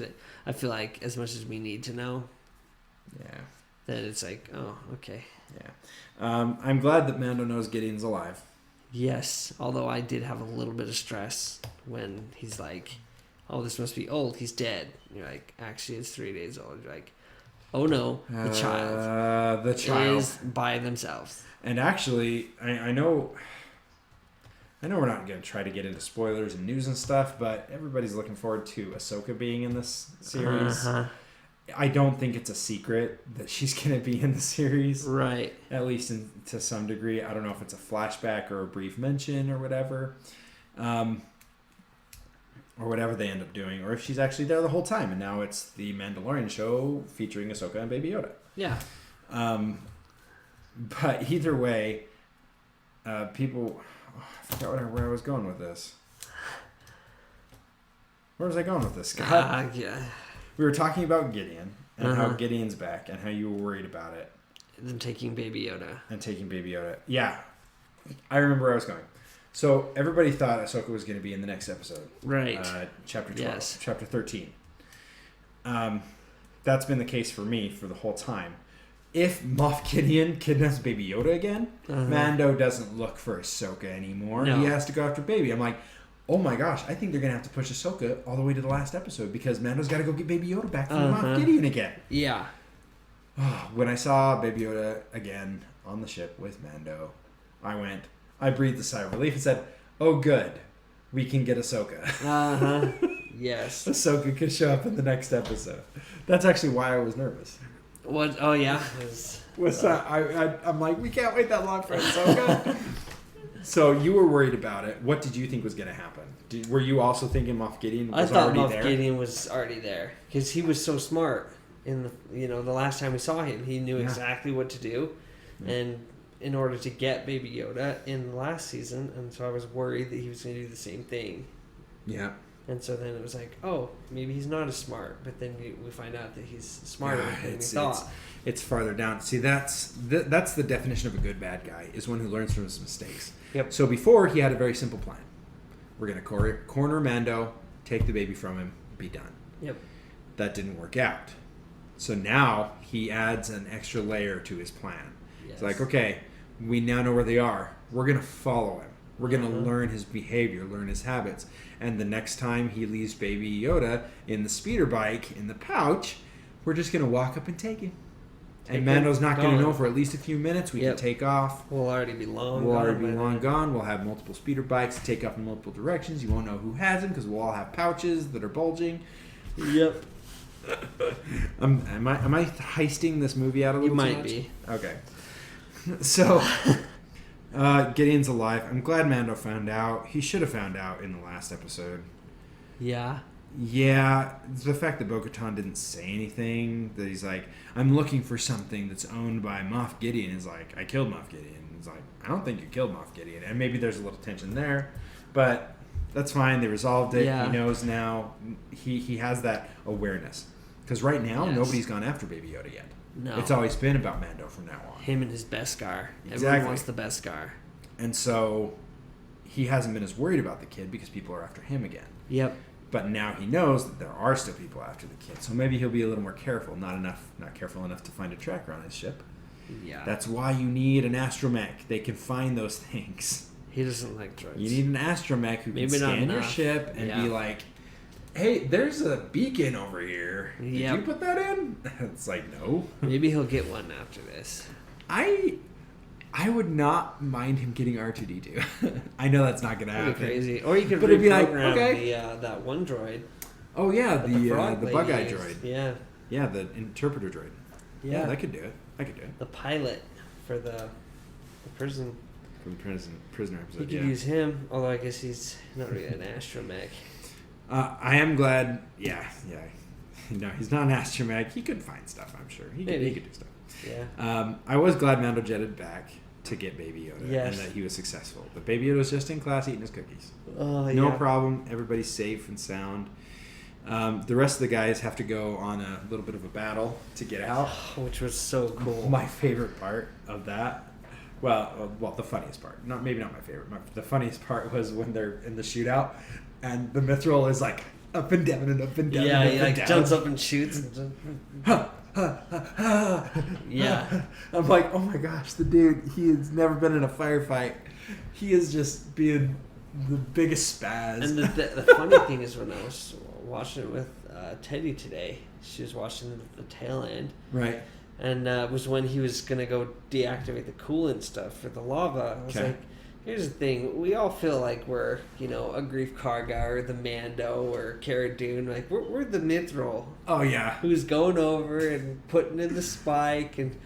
Speaker 2: I feel like as much as we need to know,
Speaker 1: Yeah.
Speaker 2: then it's like, oh, okay.
Speaker 1: Yeah. I'm glad that Mando knows Gideon's alive.
Speaker 2: Yes, although I did have a little bit of stress when he's like, oh, this must be old. He's dead. And you're like, actually, it's 3 days old. You're like, oh no, the child.
Speaker 1: The child.
Speaker 2: is by themselves.
Speaker 1: And actually, I know we're not going to try to get into spoilers and news and stuff, but everybody's looking forward to Ahsoka being in this series.
Speaker 2: Uh-huh.
Speaker 1: I don't think it's a secret that she's going to be in the series,
Speaker 2: Right.
Speaker 1: at least to some degree. I don't know if it's a flashback or a brief mention or whatever, or whatever they end up doing, or if she's actually there the whole time, and now it's the Mandalorian show featuring Ahsoka and Baby Yoda.
Speaker 2: Yeah.
Speaker 1: But either way, people... Oh, I forgot where I was going with this. Where was I going with this, Scott?
Speaker 2: Yeah.
Speaker 1: We were talking about Gideon and how
Speaker 2: Uh-huh.
Speaker 1: Gideon's back and how you were worried about it.
Speaker 2: Them taking Baby Yoda.
Speaker 1: And taking Baby Yoda. Yeah. I remember where I was going. So everybody thought Ahsoka was going to be in the next episode.
Speaker 2: Right.
Speaker 1: Chapter 12.
Speaker 2: Yes.
Speaker 1: Chapter 13. That's been the case for me for the whole time. If Moff Gideon kidnaps Baby Yoda again,
Speaker 2: Uh-huh.
Speaker 1: Mando doesn't look for Ahsoka anymore.
Speaker 2: No.
Speaker 1: He has to go after Baby. I'm like, oh my gosh, I think they're going to have to push Ahsoka all the way to the last episode because Mando's got to go get Baby Yoda back from
Speaker 2: Uh-huh.
Speaker 1: Moff Gideon again.
Speaker 2: Yeah.
Speaker 1: When I saw Baby Yoda again on the ship with Mando, I breathed a sigh of relief and said, oh good, we can get Ahsoka.
Speaker 2: Uh-huh. Yes.
Speaker 1: Ahsoka could show up in the next episode. That's actually why I was nervous.
Speaker 2: What? Oh, yeah.
Speaker 1: I'm like, we can't wait that long for Ahsoka. So you were worried about it. What did you think was going to happen? Were you also thinking Moff Gideon was
Speaker 2: I thought
Speaker 1: already
Speaker 2: Moff
Speaker 1: there?
Speaker 2: Gideon was already there because he was so smart. In the last time we saw him, he knew
Speaker 1: Yeah.
Speaker 2: exactly what to do,
Speaker 1: Yeah.
Speaker 2: and in order to get Baby Yoda in last season, and so I was worried that he was going to do the same thing.
Speaker 1: Yeah.
Speaker 2: And so then it was like, oh, maybe he's not as smart, but then we find out that he's smarter than we thought.
Speaker 1: It's farther down. See, that's the definition of a good bad guy, is one who learns from his mistakes.
Speaker 2: Yep.
Speaker 1: So before, he had a very simple plan. We're going to corner Mando, take the baby from him, be done.
Speaker 2: Yep.
Speaker 1: That didn't work out. So now he adds an extra layer to his plan.
Speaker 2: Yes.
Speaker 1: It's like, okay, we now know where they are. We're going to follow him. We're going to learn his behavior, learn his habits. And the next time he leaves Baby Yoda in the speeder bike in the pouch, we're just going to walk up and take him. And Mando's not going to know for at least a few minutes. We can take off.
Speaker 2: We'll already be long
Speaker 1: gone. We'll have multiple speeder bikes, take off in multiple directions. You won't know who has them because we'll all have pouches that are bulging.
Speaker 2: Yep.
Speaker 1: Am I heisting this movie out a little too much?
Speaker 2: You might be.
Speaker 1: Okay. So, Gideon's alive. I'm glad Mando found out. He should have found out in the last episode.
Speaker 2: Yeah.
Speaker 1: Yeah, the fact that Bo-Katan didn't say anything, that he's like, I'm looking for something that's owned by Moff Gideon, is like, I killed Moff Gideon. He's like, I don't think you killed Moff Gideon. And maybe there's a little tension there, but that's fine. They resolved it.
Speaker 2: Yeah.
Speaker 1: He knows now. He has that awareness. Because right now, nobody's gone after Baby Yoda yet.
Speaker 2: No.
Speaker 1: It's always been about Mando from now on.
Speaker 2: Him and his Beskar.
Speaker 1: Exactly.
Speaker 2: Everyone wants the Beskar.
Speaker 1: And so he hasn't been as worried about the kid because people are after him again.
Speaker 2: Yep.
Speaker 1: But now he knows that there are still people after the kid. So maybe he'll be a little more careful. Not careful enough to find a tracker on his ship.
Speaker 2: Yeah.
Speaker 1: That's why you need an astromech. They can find those things.
Speaker 2: He doesn't like droids.
Speaker 1: You need an astromech who can scan your ship and be like, hey, there's a beacon over here. Did you put that in? It's like, no.
Speaker 2: Maybe he'll get one after this.
Speaker 1: I would not mind him getting R2-D2. I know that's not going to happen.
Speaker 2: Crazy. Or you could reprogram that one droid.
Speaker 1: Oh, yeah, the bug-eye droid.
Speaker 2: Yeah.
Speaker 1: Yeah, the interpreter droid. Yeah, that could do it. I could do it.
Speaker 2: The pilot for the prison.
Speaker 1: From the prisoner episode,
Speaker 2: You could use him, although I guess he's not really an astromech.
Speaker 1: I am glad, yeah. No, he's not an astromech. He could find stuff, I'm sure. He could do stuff.
Speaker 2: Yeah.
Speaker 1: I was glad Mando jetted back to get Baby Yoda
Speaker 2: yes.
Speaker 1: and that he was successful. But Baby Yoda was just in class eating his cookies.
Speaker 2: No
Speaker 1: problem. Everybody's safe and sound. The rest of the guys have to go on a little bit of a battle to get out.
Speaker 2: Which was so cool.
Speaker 1: My favorite part of that, well, the funniest part. Maybe not my favorite. The funniest part was when they're in the shootout and the Mithril is like up and down and up and down.
Speaker 2: Yeah,
Speaker 1: he
Speaker 2: like jumps up and shoots. Yeah.
Speaker 1: I'm like, oh my gosh, the dude, he has never been in a firefight. He is just being the biggest spaz.
Speaker 2: And the funny thing is when I was watching it with Teddy today, she was watching the tail end.
Speaker 1: Right.
Speaker 2: And it was when he was going to go deactivate the coolant stuff for the lava. I was like, here's the thing. We all feel like we're, a Grief Karga or the Mando or Cara Dune. Like, we're the Mithril.
Speaker 1: Oh, yeah.
Speaker 2: Who's going over and putting in the spike and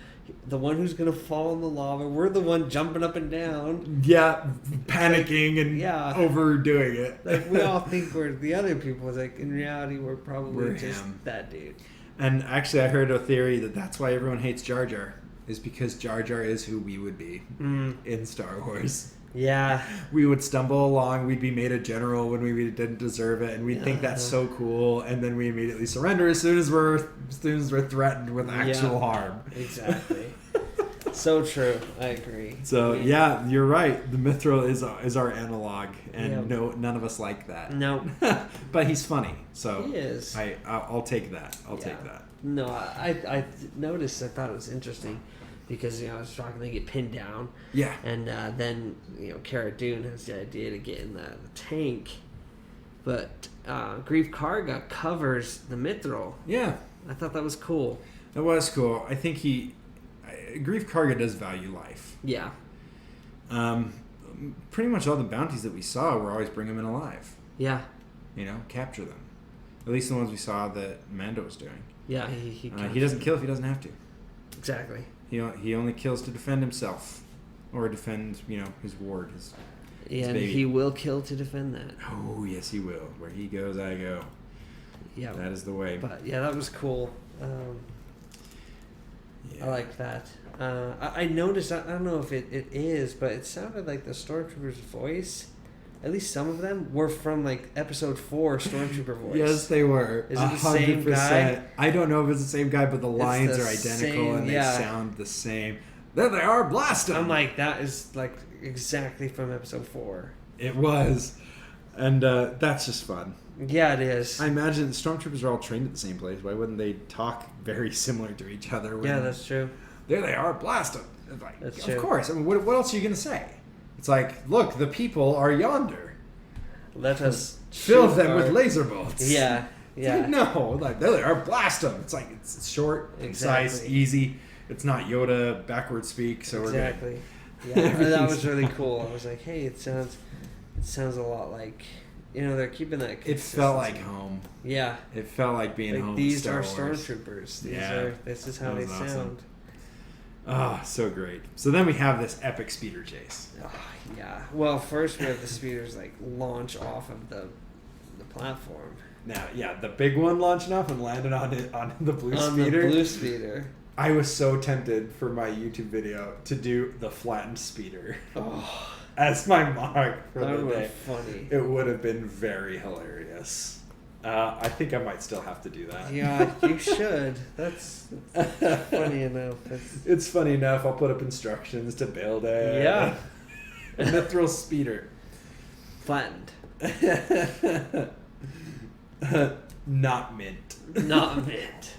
Speaker 2: the one who's going to fall in the lava. We're the one jumping up and down.
Speaker 1: Yeah, panicking and overdoing it.
Speaker 2: Like, we all think we're the other people. It's like, in reality, we're probably just that dude.
Speaker 1: And actually, I heard a theory that that's why everyone hates Jar Jar, is because Jar Jar is who we would be in Star Wars.
Speaker 2: Yeah.
Speaker 1: We would stumble along, we'd be made a general when we didn't deserve it, and we'd think that's so cool, and then we immediately surrender as soon as we're threatened with actual harm.
Speaker 2: Exactly. So true. I agree.
Speaker 1: So yeah, you're right. The Mithril is our analog, and none of us like that.
Speaker 2: No.
Speaker 1: But he's funny, so
Speaker 2: he is.
Speaker 1: I'll take that. I'll take that.
Speaker 2: No, I noticed. I thought it was interesting because I was talking. They get pinned down.
Speaker 1: Yeah.
Speaker 2: And then Cara Dune has the idea to get in the tank, but Grief Karga covers the Mithril.
Speaker 1: Yeah.
Speaker 2: I thought that was cool.
Speaker 1: That was cool. I think Grief Karga does value life.
Speaker 2: Yeah.
Speaker 1: Pretty much all the bounties that we saw were always bring them in alive.
Speaker 2: Yeah.
Speaker 1: Capture them. At least the ones we saw that Mando was doing.
Speaker 2: Yeah, he
Speaker 1: doesn't kill if he doesn't have to.
Speaker 2: Exactly.
Speaker 1: He only kills to defend himself, or defend his ward, his
Speaker 2: and
Speaker 1: baby.
Speaker 2: He will kill to defend that.
Speaker 1: Oh yes, he will. Where he goes, I go.
Speaker 2: Yeah,
Speaker 1: that is the way.
Speaker 2: But yeah, that was cool. I like that. I noticed, I don't know if it is, but it sounded like the Stormtrooper's voice, at least some of them, were from like episode 4 Stormtrooper voice.
Speaker 1: Yes, they were.
Speaker 2: Is it the same guy?
Speaker 1: I don't know if it's the same guy, but the lines are identical and they sound the same. There they are, blast 'em!
Speaker 2: I'm like, that is like exactly from episode 4.
Speaker 1: It was. And that's just fun.
Speaker 2: Yeah, it is.
Speaker 1: I imagine the Stormtroopers are all trained at the same place. Why wouldn't they talk very similar to each other?
Speaker 2: Yeah, that's true.
Speaker 1: There they are, blast them. Like,
Speaker 2: that's
Speaker 1: of
Speaker 2: true.
Speaker 1: course. I mean, what else are you going to say? It's like, look, the people are yonder.
Speaker 2: Let us
Speaker 1: fill them with laser bolts.
Speaker 2: Yeah, yeah.
Speaker 1: Like, no, like, there they are, blast them. It's like, it's short, concise, easy. It's not Yoda backwards speak, so
Speaker 2: exactly. We're good. Yeah, that was really cool. I was like, hey, it sounds a lot like, they're keeping that.
Speaker 1: It felt like home.
Speaker 2: Yeah.
Speaker 1: It felt like being
Speaker 2: like
Speaker 1: home.
Speaker 2: These
Speaker 1: Star
Speaker 2: are
Speaker 1: Wars.
Speaker 2: Stormtroopers. This is how
Speaker 1: that
Speaker 2: they
Speaker 1: was awesome.
Speaker 2: sound.
Speaker 1: Oh, so great. So then we have this epic speeder chase.
Speaker 2: Oh, yeah. Well, first we have the speeders like launch off of the platform.
Speaker 1: Now, yeah, the big one launching off and landed on the blue
Speaker 2: on
Speaker 1: speeder.
Speaker 2: The blue speeder.
Speaker 1: I was so tempted for my YouTube video to do the flattened speeder as my mark for the day.
Speaker 2: Funny.
Speaker 1: It would have been very hilarious. I think I might still have to do that.
Speaker 2: Yeah, you should. That's funny enough.
Speaker 1: It's funny enough. I'll put up instructions to build it.
Speaker 2: Yeah.
Speaker 1: And the thrill speeder.
Speaker 2: Flattened.
Speaker 1: Not mint.
Speaker 2: Not mint.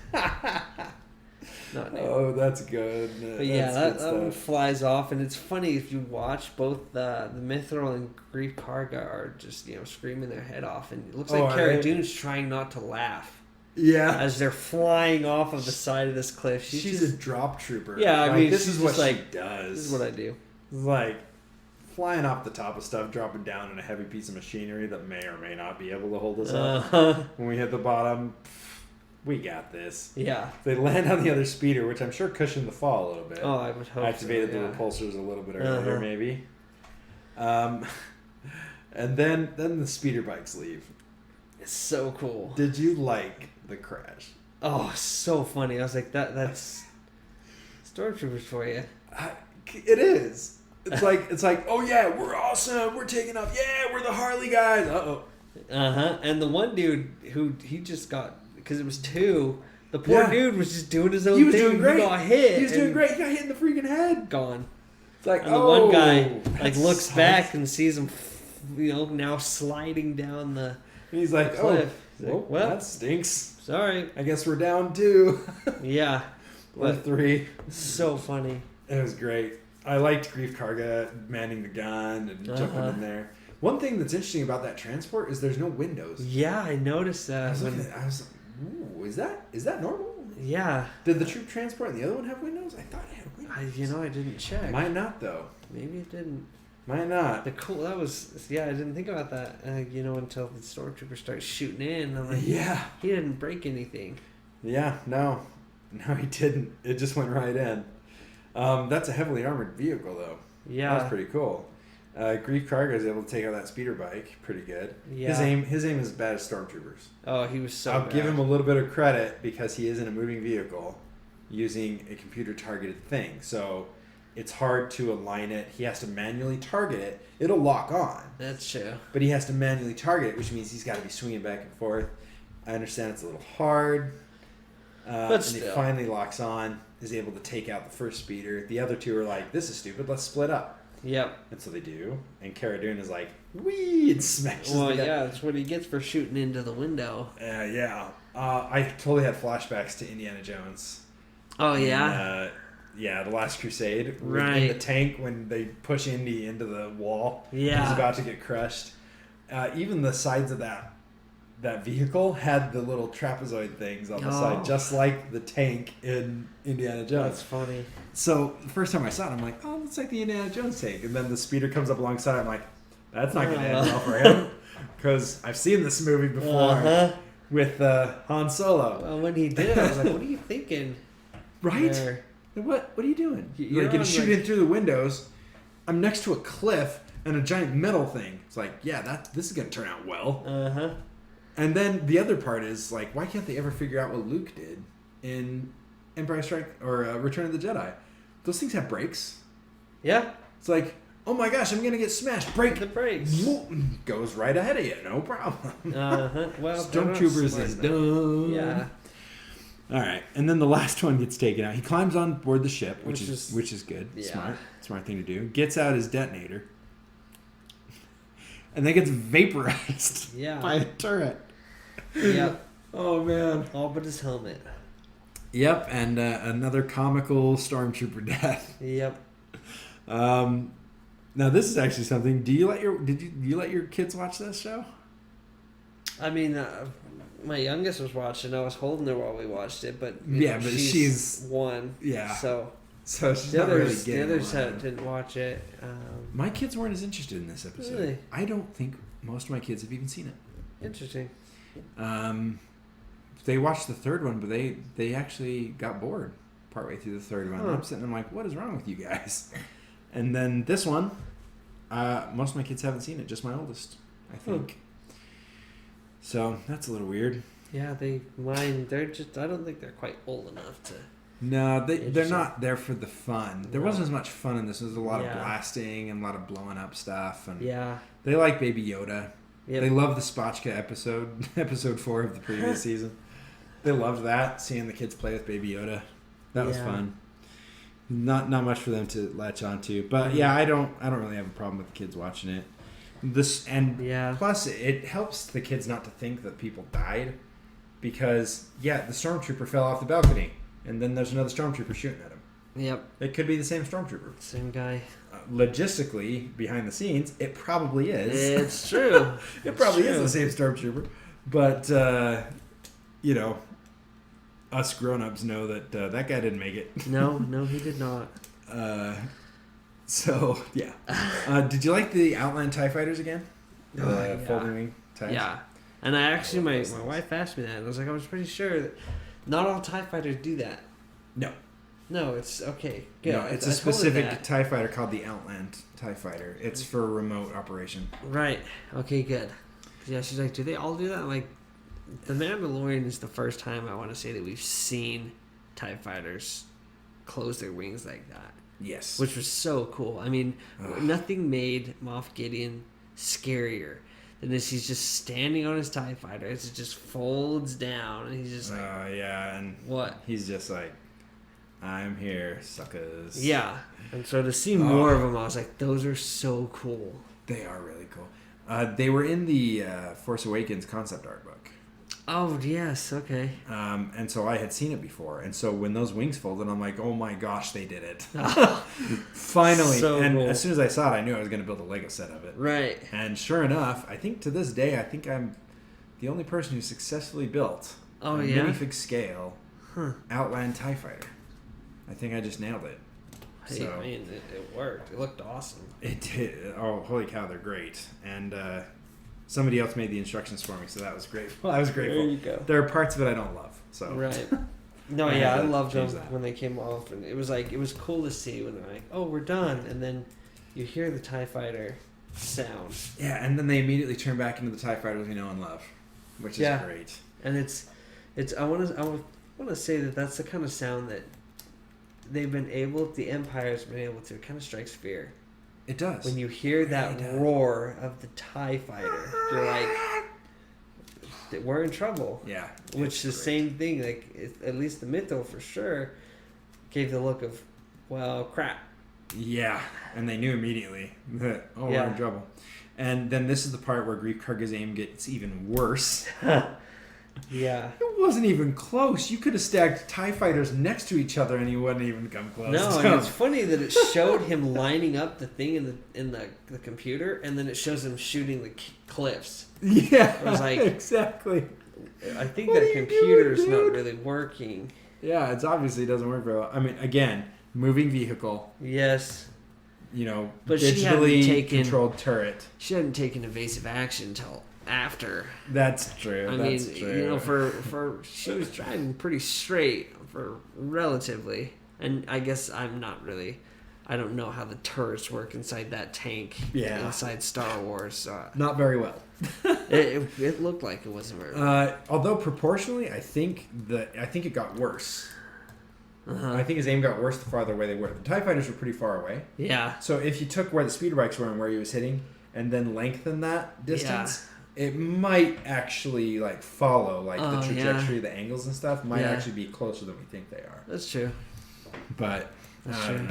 Speaker 2: Not mint.
Speaker 1: Oh, that's good.
Speaker 2: But yeah, that one flies off, and it's funny if you watch both the Mithril and Greef Karga are just screaming their head off, and it looks like Cara Dune's trying not to laugh.
Speaker 1: Yeah,
Speaker 2: as they're flying off of the side of this cliff.
Speaker 1: She's a drop trooper.
Speaker 2: Yeah, I mean,
Speaker 1: this is what
Speaker 2: she
Speaker 1: does.
Speaker 2: This is what I do.
Speaker 1: It's like flying off the top of stuff, dropping down in a heavy piece of machinery that may or may not be able to hold us up. When we hit the bottom, we got this.
Speaker 2: Yeah.
Speaker 1: They land on the other speeder, which I'm sure cushioned the fall a little bit.
Speaker 2: Oh, I would hope
Speaker 1: Activated the repulsors a little bit earlier, maybe. And then the speeder bikes leave.
Speaker 2: It's so cool.
Speaker 1: Did you like the crash?
Speaker 2: Oh, so funny. I was like, that's Stormtroopers for you.
Speaker 1: It is. It's like, oh yeah, we're awesome. We're taking off. Yeah, we're the Harley guys.
Speaker 2: And the one dude he just got, because it was 2. The poor dude was just doing his own thing. He was doing great. He got hit.
Speaker 1: He was doing great. He got hit in the freaking head.
Speaker 2: Gone.
Speaker 1: It's like,
Speaker 2: and the one guy looks back and sees him, now sliding down the.
Speaker 1: And he's like,
Speaker 2: cliff.
Speaker 1: Well, that stinks.
Speaker 2: Sorry.
Speaker 1: I guess we're down 2.
Speaker 2: Yeah.
Speaker 1: Or 3.
Speaker 2: So funny.
Speaker 1: It was great. I liked Greef Karga manning the gun and jumping in there. One thing that's interesting about that transport is there's no windows.
Speaker 2: Yeah, I noticed that.
Speaker 1: I was like, ooh, is that normal?
Speaker 2: Yeah.
Speaker 1: Did the troop transport and the other one have windows? I thought it had windows.
Speaker 2: I didn't check.
Speaker 1: Might not, though.
Speaker 2: Maybe it didn't.
Speaker 1: Might not.
Speaker 2: I didn't think about that, until the stormtrooper started shooting in. I'm like,
Speaker 1: yeah.
Speaker 2: He didn't break anything.
Speaker 1: Yeah, no, he didn't. It just went right in. That's a heavily armored vehicle, though.
Speaker 2: Yeah.
Speaker 1: That's pretty cool. Greef Karga is able to take out that speeder bike pretty good.
Speaker 2: Yeah.
Speaker 1: His aim is as bad as stormtroopers.
Speaker 2: Oh, he was so
Speaker 1: I'll
Speaker 2: bad.
Speaker 1: give him a little bit of credit because he is in a moving vehicle using a computer-targeted thing. So it's hard to align it. He has to manually target it. It'll lock on.
Speaker 2: That's true.
Speaker 1: But he has to manually target it, which means he's got to be swinging back and forth. I understand it's a little hard.
Speaker 2: But
Speaker 1: still. And he finally locks on, is able to take out the first speeder. The other two are like, this is stupid, let's split up.
Speaker 2: Yep.
Speaker 1: And so they do. And Cara Dune is like, wee, and smashes the guy.
Speaker 2: Yeah, that's what he gets for shooting into the window.
Speaker 1: Yeah. I totally had flashbacks to Indiana Jones.
Speaker 2: Oh, yeah?
Speaker 1: The Last Crusade.
Speaker 2: Right.
Speaker 1: In the tank when they push Indy into the wall.
Speaker 2: Yeah.
Speaker 1: He's about to get crushed. Even the sides of that vehicle had the little trapezoid things on the side, just like the tank in Indiana Jones.
Speaker 2: That's funny.
Speaker 1: So the first time I saw it, I'm like, oh, that's like the Indiana Jones tank. And then the speeder comes up alongside. I'm like, that's not going to end well for him. Because I've seen this movie before with Han Solo.
Speaker 2: Well, when he did it, I was like, what are you thinking?
Speaker 1: Right? There? What are you doing? You're going to shoot in through the windows. I'm next to a cliff and a giant metal thing. It's like, yeah, this is going to turn out well. And then the other part is, like, why can't they ever figure out what Luke did in Empire Strike or Return of the Jedi. Those things have brakes.
Speaker 2: Yeah.
Speaker 1: It's like, oh my gosh, I'm gonna get smashed. Brake.
Speaker 2: The brakes.
Speaker 1: Goes right ahead of you. No problem.
Speaker 2: Well,
Speaker 1: Stormtroopers is done.
Speaker 2: Yeah.
Speaker 1: All right, and then the last one gets taken out. He climbs on board the ship, which is good.
Speaker 2: Yeah.
Speaker 1: Smart thing to do. Gets out his detonator, and then gets vaporized by a turret.
Speaker 2: Yep.
Speaker 1: Oh man.
Speaker 2: All but his helmet.
Speaker 1: Yep, and another comical stormtrooper death.
Speaker 2: Yep.
Speaker 1: Now this is actually something. Did you let your kids watch this show?
Speaker 2: I mean, my youngest was watching. I was holding her while we watched it, but
Speaker 1: but she's
Speaker 2: 1.
Speaker 1: Yeah.
Speaker 2: So
Speaker 1: she's
Speaker 2: the
Speaker 1: not
Speaker 2: others,
Speaker 1: really getting
Speaker 2: the others didn't watch it.
Speaker 1: My kids weren't as interested in this episode.
Speaker 2: Really?
Speaker 1: I don't think most of my kids have even seen it.
Speaker 2: Interesting.
Speaker 1: They watched the third one, but they actually got bored partway through the third one.
Speaker 2: Huh.
Speaker 1: I'm sitting there like, what is wrong with you guys? And then this one, most of my kids haven't seen it. Just my oldest, I think. So that's a little weird.
Speaker 2: Yeah, they're just. I don't think they're quite old enough to.
Speaker 1: No, they're not there for the fun. There wasn't as much fun in this. There was a lot of
Speaker 2: Yeah.
Speaker 1: blasting and a lot of blowing up stuff. And
Speaker 2: Yeah.
Speaker 1: they like Baby Yoda.
Speaker 2: Yep.
Speaker 1: They love the Spotchka episode 4 of the previous season. They loved that, seeing the kids play with Baby Yoda. That was fun. Not much for them to latch onto, but yeah, I don't really have a problem with the kids watching it. Plus it helps the kids not to think that people died, because the stormtrooper fell off the balcony, and then there's another stormtrooper shooting at him.
Speaker 2: Yep.
Speaker 1: It could be the same stormtrooper.
Speaker 2: Same guy.
Speaker 1: Logistically, behind the scenes, it probably is.
Speaker 2: It's true.
Speaker 1: It probably is the same stormtrooper, but us grown-ups know that that guy didn't make it.
Speaker 2: No, he did not.
Speaker 1: So yeah. Did you like the Outland TIE Fighters again? Folding wing TIEs?
Speaker 2: Yeah. And I actually, my wife asked me that, and I was like, I was pretty sure that not all TIE fighters do that. No, it's okay. Good.
Speaker 1: No, it's a specific TIE fighter called the Outland TIE Fighter. It's for remote operation.
Speaker 2: Right. Okay, good. Yeah, she's like, do they all do that? I'm like, The Mandalorian is the first time I want to say that we've seen TIE fighters close their wings like that.
Speaker 1: Yes.
Speaker 2: Which was so cool. I mean, nothing made Moff Gideon scarier than this. He's just standing on his TIE fighter. It just folds down, and he's just like...
Speaker 1: and
Speaker 2: what?
Speaker 1: He's just like, I'm here, suckers.
Speaker 2: Yeah. And so to see more of them, I was like, those are so cool.
Speaker 1: They are really cool. They were in the Force Awakens concept art book.
Speaker 2: Oh, yes. Okay.
Speaker 1: And so I had seen it before. And so when those wings folded, I'm like, oh my gosh, they did it. Finally.
Speaker 2: So
Speaker 1: and
Speaker 2: cool.
Speaker 1: As soon as I saw it, I knew I was going to build a Lego set of it.
Speaker 2: Right.
Speaker 1: And sure enough, I think to this day, I'm the only person who successfully built a minifig scale Outland TIE Fighter. I think I just nailed it.
Speaker 2: Hey,
Speaker 1: so,
Speaker 2: I mean, it worked. It looked awesome.
Speaker 1: It did. Oh, holy cow, they're great. And somebody else made the instructions for me, so that was great. Well, I was grateful.
Speaker 2: There you go.
Speaker 1: There are parts of it I don't love. So
Speaker 2: Right. No, I loved them when they came off, and it was cool to see when they're like, "Oh, we're done," and then you hear the TIE Fighter sound.
Speaker 1: Yeah, and then they immediately turn back into the TIE Fighters we know and love, which is great.
Speaker 2: And it's I want to say that that's the kind of sound that the Empire's been able to. It kind of strikes fear.
Speaker 1: It does.
Speaker 2: When you hear that roar of the TIE Fighter, you're like, we're in trouble.
Speaker 1: Yeah.
Speaker 2: Which the same thing, like, at least the Mytho for sure gave the look of, well, crap.
Speaker 1: Yeah, and they knew immediately that, we're in trouble. And then this is the part where Greef Karga's aim gets even worse.
Speaker 2: Yeah.
Speaker 1: It wasn't even close. You could have stacked TIE Fighters next to each other and he wouldn't even come close.
Speaker 2: No, and it's funny that it showed him lining up the thing in the computer, and then it shows him shooting the cliffs.
Speaker 1: Yeah,
Speaker 2: I was like,
Speaker 1: exactly.
Speaker 2: I think that computer's not really working.
Speaker 1: Yeah, it obviously doesn't work very well. I mean, again, moving vehicle.
Speaker 2: Yes.
Speaker 1: But digitally controlled turret.
Speaker 2: She hadn't taken evasive action until after.
Speaker 1: That's true.
Speaker 2: I mean, for she was driving pretty straight for relatively, and I guess I don't know how the turrets work inside that tank.
Speaker 1: Yeah.
Speaker 2: Inside Star Wars.
Speaker 1: Not very well.
Speaker 2: it looked like it wasn't very well.
Speaker 1: Although proportionally, I think it got worse. I think his aim got worse the farther away they were. The TIE fighters were pretty far away.
Speaker 2: Yeah.
Speaker 1: So if you took where the speeder bikes were and where he was hitting, and then lengthen that distance, it might actually like follow like the trajectory, the angles and stuff might actually be closer than we think they are.
Speaker 2: That's true.
Speaker 1: But I don't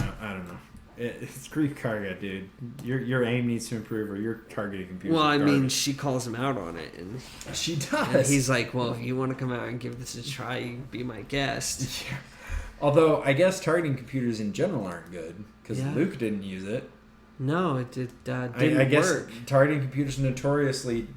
Speaker 1: know. It's Greek Karga, dude. Your aim needs to improve, or your targeting computer.
Speaker 2: Well, I mean, she calls him out on it, and
Speaker 1: she does.
Speaker 2: And he's like, "Well, if you want to come out and give this a try, you can be my guest."
Speaker 1: Yeah. Although I guess targeting computers in general aren't good because Luke didn't use it.
Speaker 2: No, it didn't
Speaker 1: I guess
Speaker 2: work.
Speaker 1: Targeting computers are notoriously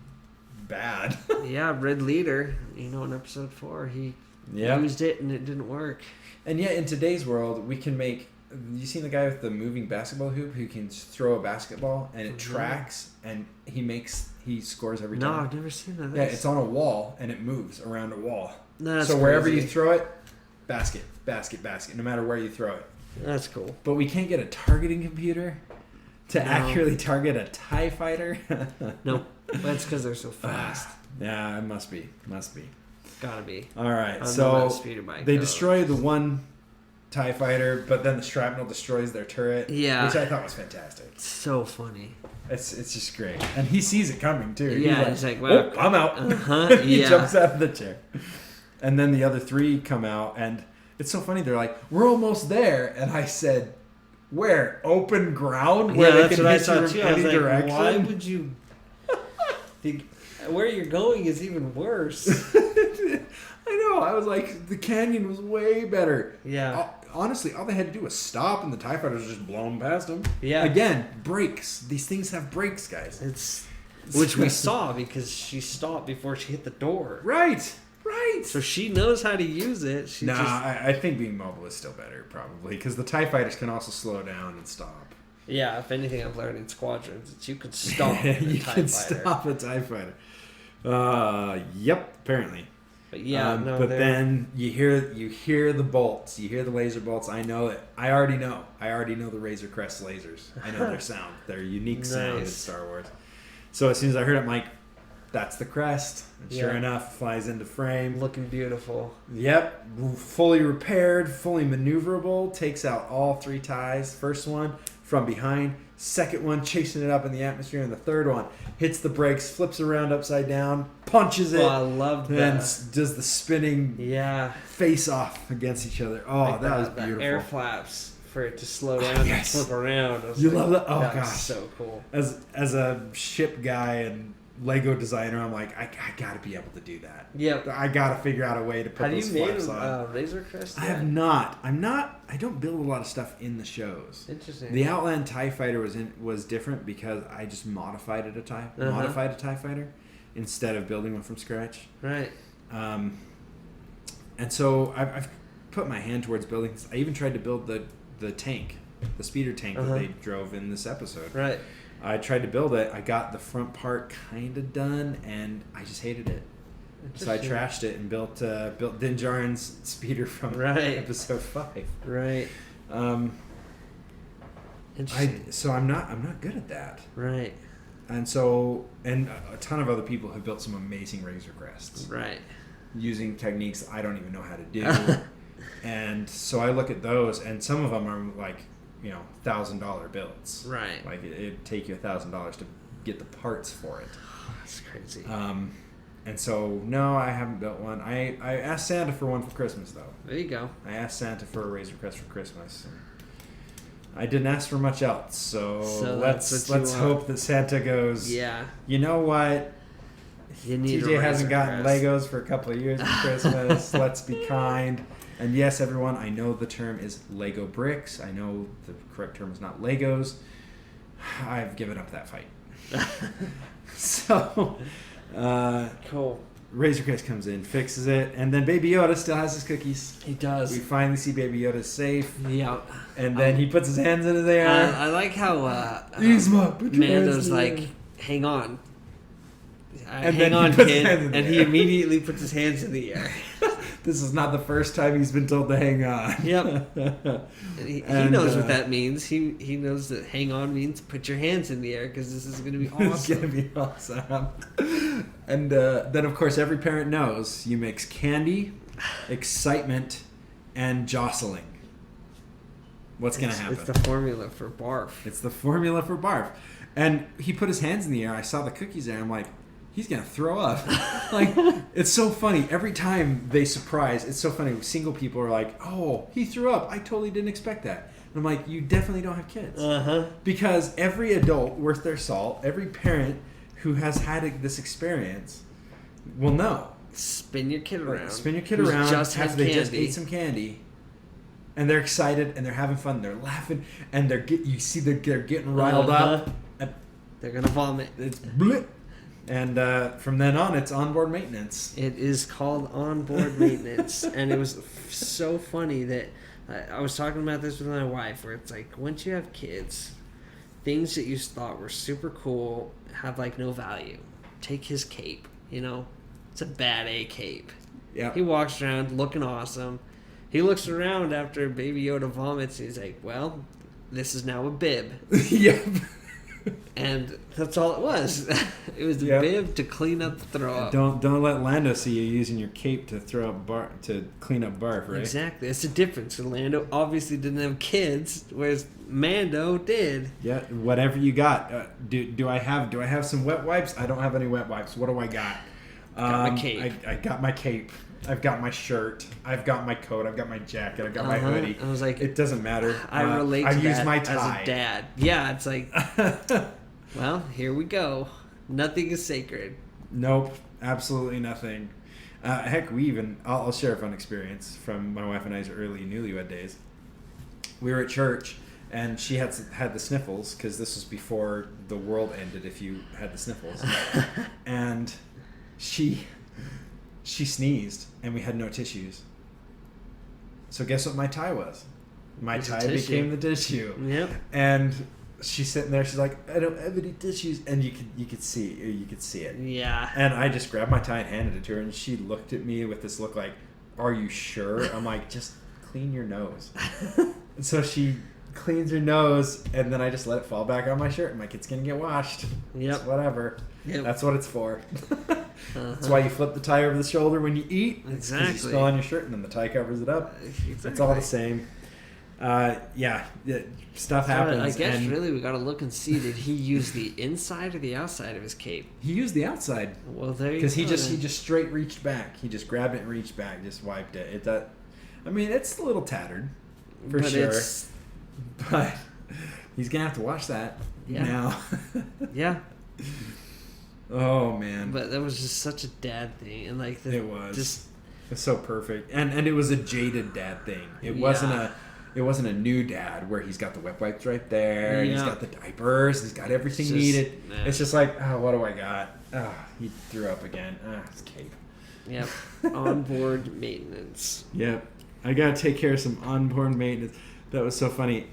Speaker 1: bad.
Speaker 2: Yeah, Red Leader. In episode 4, he used it and it didn't work.
Speaker 1: And yet, in today's world, we can make. You seen the guy with the moving basketball hoop who can throw a basketball and it tracks and he scores every time?
Speaker 2: No, I've never seen that.
Speaker 1: Yeah, it's on a wall and it moves around a wall.
Speaker 2: That's
Speaker 1: so wherever
Speaker 2: crazy.
Speaker 1: you throw it, basket, no matter where you throw it.
Speaker 2: That's cool.
Speaker 1: But we can't get a targeting computer to accurately target a TIE fighter?
Speaker 2: Nope. That's because they're so fast.
Speaker 1: Yeah, it must be.
Speaker 2: Gotta be.
Speaker 1: All right, so they
Speaker 2: goes.
Speaker 1: destroy the one TIE fighter, but then the shrapnel destroys their turret.
Speaker 2: Yeah.
Speaker 1: Which I thought was fantastic.
Speaker 2: So funny.
Speaker 1: It's just great. And he sees it coming, too.
Speaker 2: Yeah,
Speaker 1: he's like,
Speaker 2: well,
Speaker 1: I'm out. He jumps out of the chair. And then the other 3 come out, and it's so funny. They're like, we're almost there. And I said, where? Open ground? Where
Speaker 2: that's what I thought, too. I was like,
Speaker 1: direction?
Speaker 2: why would you... Where you're going is even worse.
Speaker 1: I know. I was like, the canyon was way better.
Speaker 2: Yeah.
Speaker 1: Honestly, all they had to do was stop, and the TIE fighters just blown past them.
Speaker 2: Yeah.
Speaker 1: Again, brakes. These things have brakes, guys.
Speaker 2: Which we saw because she stopped before she hit the door.
Speaker 1: Right.
Speaker 2: So she knows how to use it.
Speaker 1: I think being mobile is still better, probably, because the TIE fighters can also slow down and stop.
Speaker 2: Yeah, if anything I've learned in Squadrons, it's you can stop a
Speaker 1: you
Speaker 2: TIE
Speaker 1: can
Speaker 2: fighter.
Speaker 1: stop a TIE fighter. Yep, apparently.
Speaker 2: But yeah,
Speaker 1: but then you hear the bolts, you hear the laser bolts. I know it. I already know the Razor Crest lasers. I know their sound, their unique sound in Star Wars. So as soon as I heard it, I'm like, that's the crest. And sure enough, flies into frame.
Speaker 2: Looking beautiful.
Speaker 1: Yep, fully repaired, fully maneuverable. Takes out all 3 TIEs. First one from behind. Second one chasing it up in the atmosphere, and the third one hits the brakes, flips around upside down, punches it.
Speaker 2: Oh, I love that.
Speaker 1: Then does the spinning face off against each other. Oh, like that was beautiful.
Speaker 2: Air flaps for it to slow down and flip around.
Speaker 1: You love that? Oh, gosh.
Speaker 2: So cool.
Speaker 1: As a ship guy and Lego designer, I'm like, I gotta be able to do that.
Speaker 2: Yep.
Speaker 1: I gotta figure out a way to put those flaps on.
Speaker 2: Have you made Razor Crest yet?
Speaker 1: I have not. I don't build a lot of stuff in the shows.
Speaker 2: Interesting.
Speaker 1: The Outland TIE Fighter was different because I just modified a TIE Fighter instead of building one from scratch.
Speaker 2: Right.
Speaker 1: And so I've put my hand towards building. I even tried to build the tank, the speeder tank that they drove in this episode.
Speaker 2: Right.
Speaker 1: I tried to build it. I got the front part kind of done, and I just hated it. So I trashed it and built Din Djarin's speeder from episode 5.
Speaker 2: Right. Interesting.
Speaker 1: So I'm not good at that.
Speaker 2: Right.
Speaker 1: And a ton of other people have built some amazing Razor Crests.
Speaker 2: Right.
Speaker 1: Using techniques I don't even know how to do. And so I look at those, and some of them are like, $1,000 builds.
Speaker 2: Right.
Speaker 1: Like it'd take you $1,000 to get the parts for it.
Speaker 2: That's crazy.
Speaker 1: And so no, I haven't built one. I asked Santa for one for Christmas though.
Speaker 2: There you go.
Speaker 1: I asked Santa for a Razor Crest for Christmas. I didn't ask for much else. So let's hope that Santa goes.
Speaker 2: Yeah.
Speaker 1: You know what? TJ hasn't gotten Legos for a couple of years for Christmas. Let's be kind. And yes, everyone, I know the term is Lego bricks. I know the correct term is not Legos. I've given up that fight. So,
Speaker 2: cool.
Speaker 1: Razor Crest comes in, fixes it, and then Baby Yoda still has his cookies.
Speaker 2: He does.
Speaker 1: We finally see Baby Yoda safe.
Speaker 2: Yeah.
Speaker 1: And then he puts his hands into the air.
Speaker 2: I like how
Speaker 1: Mando's
Speaker 2: like, hang on.
Speaker 1: And
Speaker 2: hang on, kid. And he
Speaker 1: air.
Speaker 2: immediately puts his hands in the air.
Speaker 1: This is not the first time he's been told to hang on.
Speaker 2: Yep. He knows what that means. He knows that hang on means put your hands in the air because this is going to be awesome.
Speaker 1: It's going to be awesome. And then, of course, every parent knows you mix candy, excitement, and jostling. what's going to happen?
Speaker 2: It's the formula for barf.
Speaker 1: It's the formula for barf. And he put his hands in the air. I saw the cookies there. I'm like, he's going to throw up. Like, it's so funny. Every time they surprise, it's so funny. Single people are like, oh, he threw up. I totally didn't expect that. And I'm like, you definitely don't have kids. Because every adult worth their salt, every parent who has had this experience will know.
Speaker 2: Spin your kid around.
Speaker 1: Spin your kid around after they just
Speaker 2: candy.
Speaker 1: ate some candy. And they're excited and they're having fun. They're laughing and they're getting riled up.
Speaker 2: They're going to vomit.
Speaker 1: It's blip. And from then on, it's onboard maintenance.
Speaker 2: It is called onboard maintenance. And it was so funny that I was talking about this with my wife, where it's like, once you have kids, things that you thought were super cool have like no value. Take his cape, you know? It's a bad A cape.
Speaker 1: Yeah.
Speaker 2: He walks around looking awesome. He looks around after Baby Yoda vomits and he's like, well, this is now a bib.
Speaker 1: Yep.
Speaker 2: And that's all it was. It was a bib to clean up the throw up.
Speaker 1: Don't let Lando see you using your cape to to clean up barf, right?
Speaker 2: Exactly. That's the difference. Lando obviously didn't have kids, whereas Mando did.
Speaker 1: Yeah. Whatever you got. Do I have some wet wipes? I don't have any wet wipes. What do I got?
Speaker 2: Got my cape.
Speaker 1: I got my cape. I've got my shirt. I've got my coat. I've got my jacket. I've got my hoodie.
Speaker 2: I was like,
Speaker 1: it doesn't matter.
Speaker 2: I relate to
Speaker 1: I
Speaker 2: that
Speaker 1: use my tie.
Speaker 2: as a dad. Yeah, it's like, well, here we go. Nothing is sacred.
Speaker 1: Nope, absolutely nothing. Heck, I'll share a fun experience from my wife and I's early newlywed days. We were at church, and she had the sniffles, because this was before the world ended if you had the sniffles. And she sneezed, and we had no tissues. So guess what my tie was? My tie became the tissue.
Speaker 2: Yep.
Speaker 1: And she's sitting there. She's like, I don't have any tissues, and you could see it.
Speaker 2: Yeah.
Speaker 1: And I just grabbed my tie and handed it to her, and she looked at me with this look like, "Are you sure?" I'm like, "Just clean your nose." And so she cleans her nose, and then I just let it fall back on my shirt. And my kid's gonna get washed.
Speaker 2: Yep.
Speaker 1: It's whatever.
Speaker 2: Yep.
Speaker 1: That's what it's for. That's why you flip the tie over the shoulder when you eat.
Speaker 2: Exactly.
Speaker 1: You spill on your shirt, and then the tie covers it up.
Speaker 2: Exactly.
Speaker 1: It's all the same. Stuff happens.
Speaker 2: I guess really we got to look and see, did he use the inside or the outside of his cape?
Speaker 1: He used the outside.
Speaker 2: Well, there you go.
Speaker 1: Because he just straight reached back. He just grabbed it and reached back, just wiped it. It's a little tattered, for sure. But he's gonna have to watch that now.
Speaker 2: Yeah.
Speaker 1: Oh man.
Speaker 2: But that was just such a dad thing, and like
Speaker 1: it was
Speaker 2: just
Speaker 1: it's so perfect, and it was a jaded dad thing. It wasn't a new dad where he's got the wet wipes right there, and he's got the diapers, he's got everything needed.
Speaker 2: Man.
Speaker 1: It's just like, oh, what do I got? Oh, he threw up again. His cape.
Speaker 2: Yep. Onboard maintenance.
Speaker 1: Yep. I gotta take care of some onboard maintenance. That was so funny.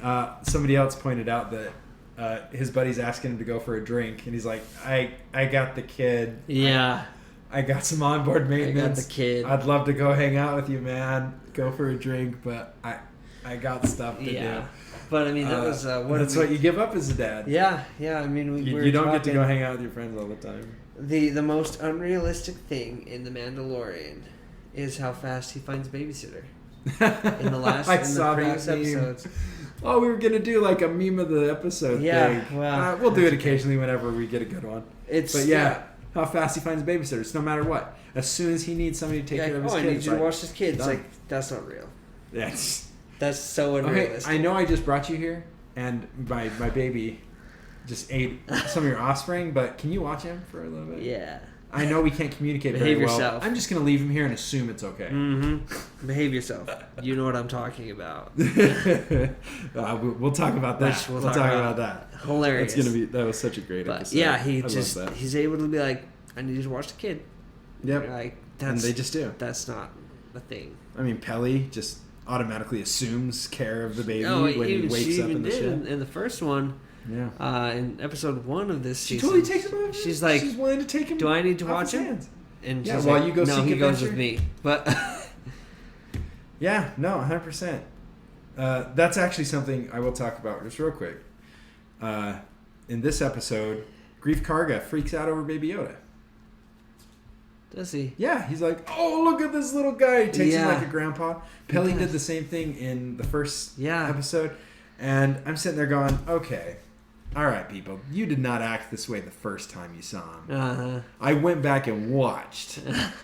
Speaker 1: Somebody else pointed out that his buddy's asking him to go for a drink, and he's like, I got the kid.
Speaker 2: Yeah.
Speaker 1: I got some onboard maintenance.
Speaker 2: I got the kid.
Speaker 1: I'd love to go hang out with you, man. Go for a drink, but I got stuff to do.
Speaker 2: But I mean, that was
Speaker 1: what you give up as a dad.
Speaker 2: Yeah. I mean,
Speaker 1: you don't get to go hang out with your friends all the time.
Speaker 2: The most unrealistic thing in The Mandalorian is how fast he finds a babysitter. In the previous episodes.
Speaker 1: Oh, we were gonna do like a meme of the episode thing.
Speaker 2: Well,
Speaker 1: we'll do it occasionally whenever we get a good one. How fast he finds babysitters, no matter what. As soon as he needs somebody to take care of his kids.
Speaker 2: I need you to watch his kids. Like, that's not real. That's so unrealistic.
Speaker 1: Okay, I know I just brought you here, and my baby just ate some of your offspring, but can you watch him for a little bit?
Speaker 2: Yeah.
Speaker 1: I know we can't communicate
Speaker 2: Behave
Speaker 1: very well.
Speaker 2: yourself.
Speaker 1: I'm just going to leave him here and assume it's okay.
Speaker 2: Mm-hmm. Behave yourself. You know what I'm talking about.
Speaker 1: We'll talk about that. We'll talk about that.
Speaker 2: Hilarious.
Speaker 1: That was such a great episode.
Speaker 2: Yeah, he's able to be like, I need you to watch the kid.
Speaker 1: Yep.
Speaker 2: Like,
Speaker 1: and they just do.
Speaker 2: That's not a thing.
Speaker 1: I mean, Pelly just automatically assumes care of the baby when he wakes up in the ship.
Speaker 2: In the first one.
Speaker 1: Yeah.
Speaker 2: In episode 1 of this season,
Speaker 1: totally takes him over.
Speaker 2: She's like,
Speaker 1: she's willing to take him.
Speaker 2: Do I need to
Speaker 1: off
Speaker 2: watch
Speaker 1: his
Speaker 2: him?
Speaker 1: Hands.
Speaker 2: And
Speaker 1: yeah,
Speaker 2: she's
Speaker 1: while
Speaker 2: like,
Speaker 1: you go
Speaker 2: no,
Speaker 1: seek
Speaker 2: he
Speaker 1: adventure.
Speaker 2: goes with me. But
Speaker 1: yeah, no, 100%. That's actually something I will talk about just real quick. In this episode, Grief Karga freaks out over Baby Yoda.
Speaker 2: Does he?
Speaker 1: Yeah, he's like, oh, look at this little guy. He takes him like a grandpa. Pelly did the same thing in the first episode. And I'm sitting there going, okay, all right, people, you did not act this way the first time you saw him.
Speaker 2: Uh-huh.
Speaker 1: I went back and watched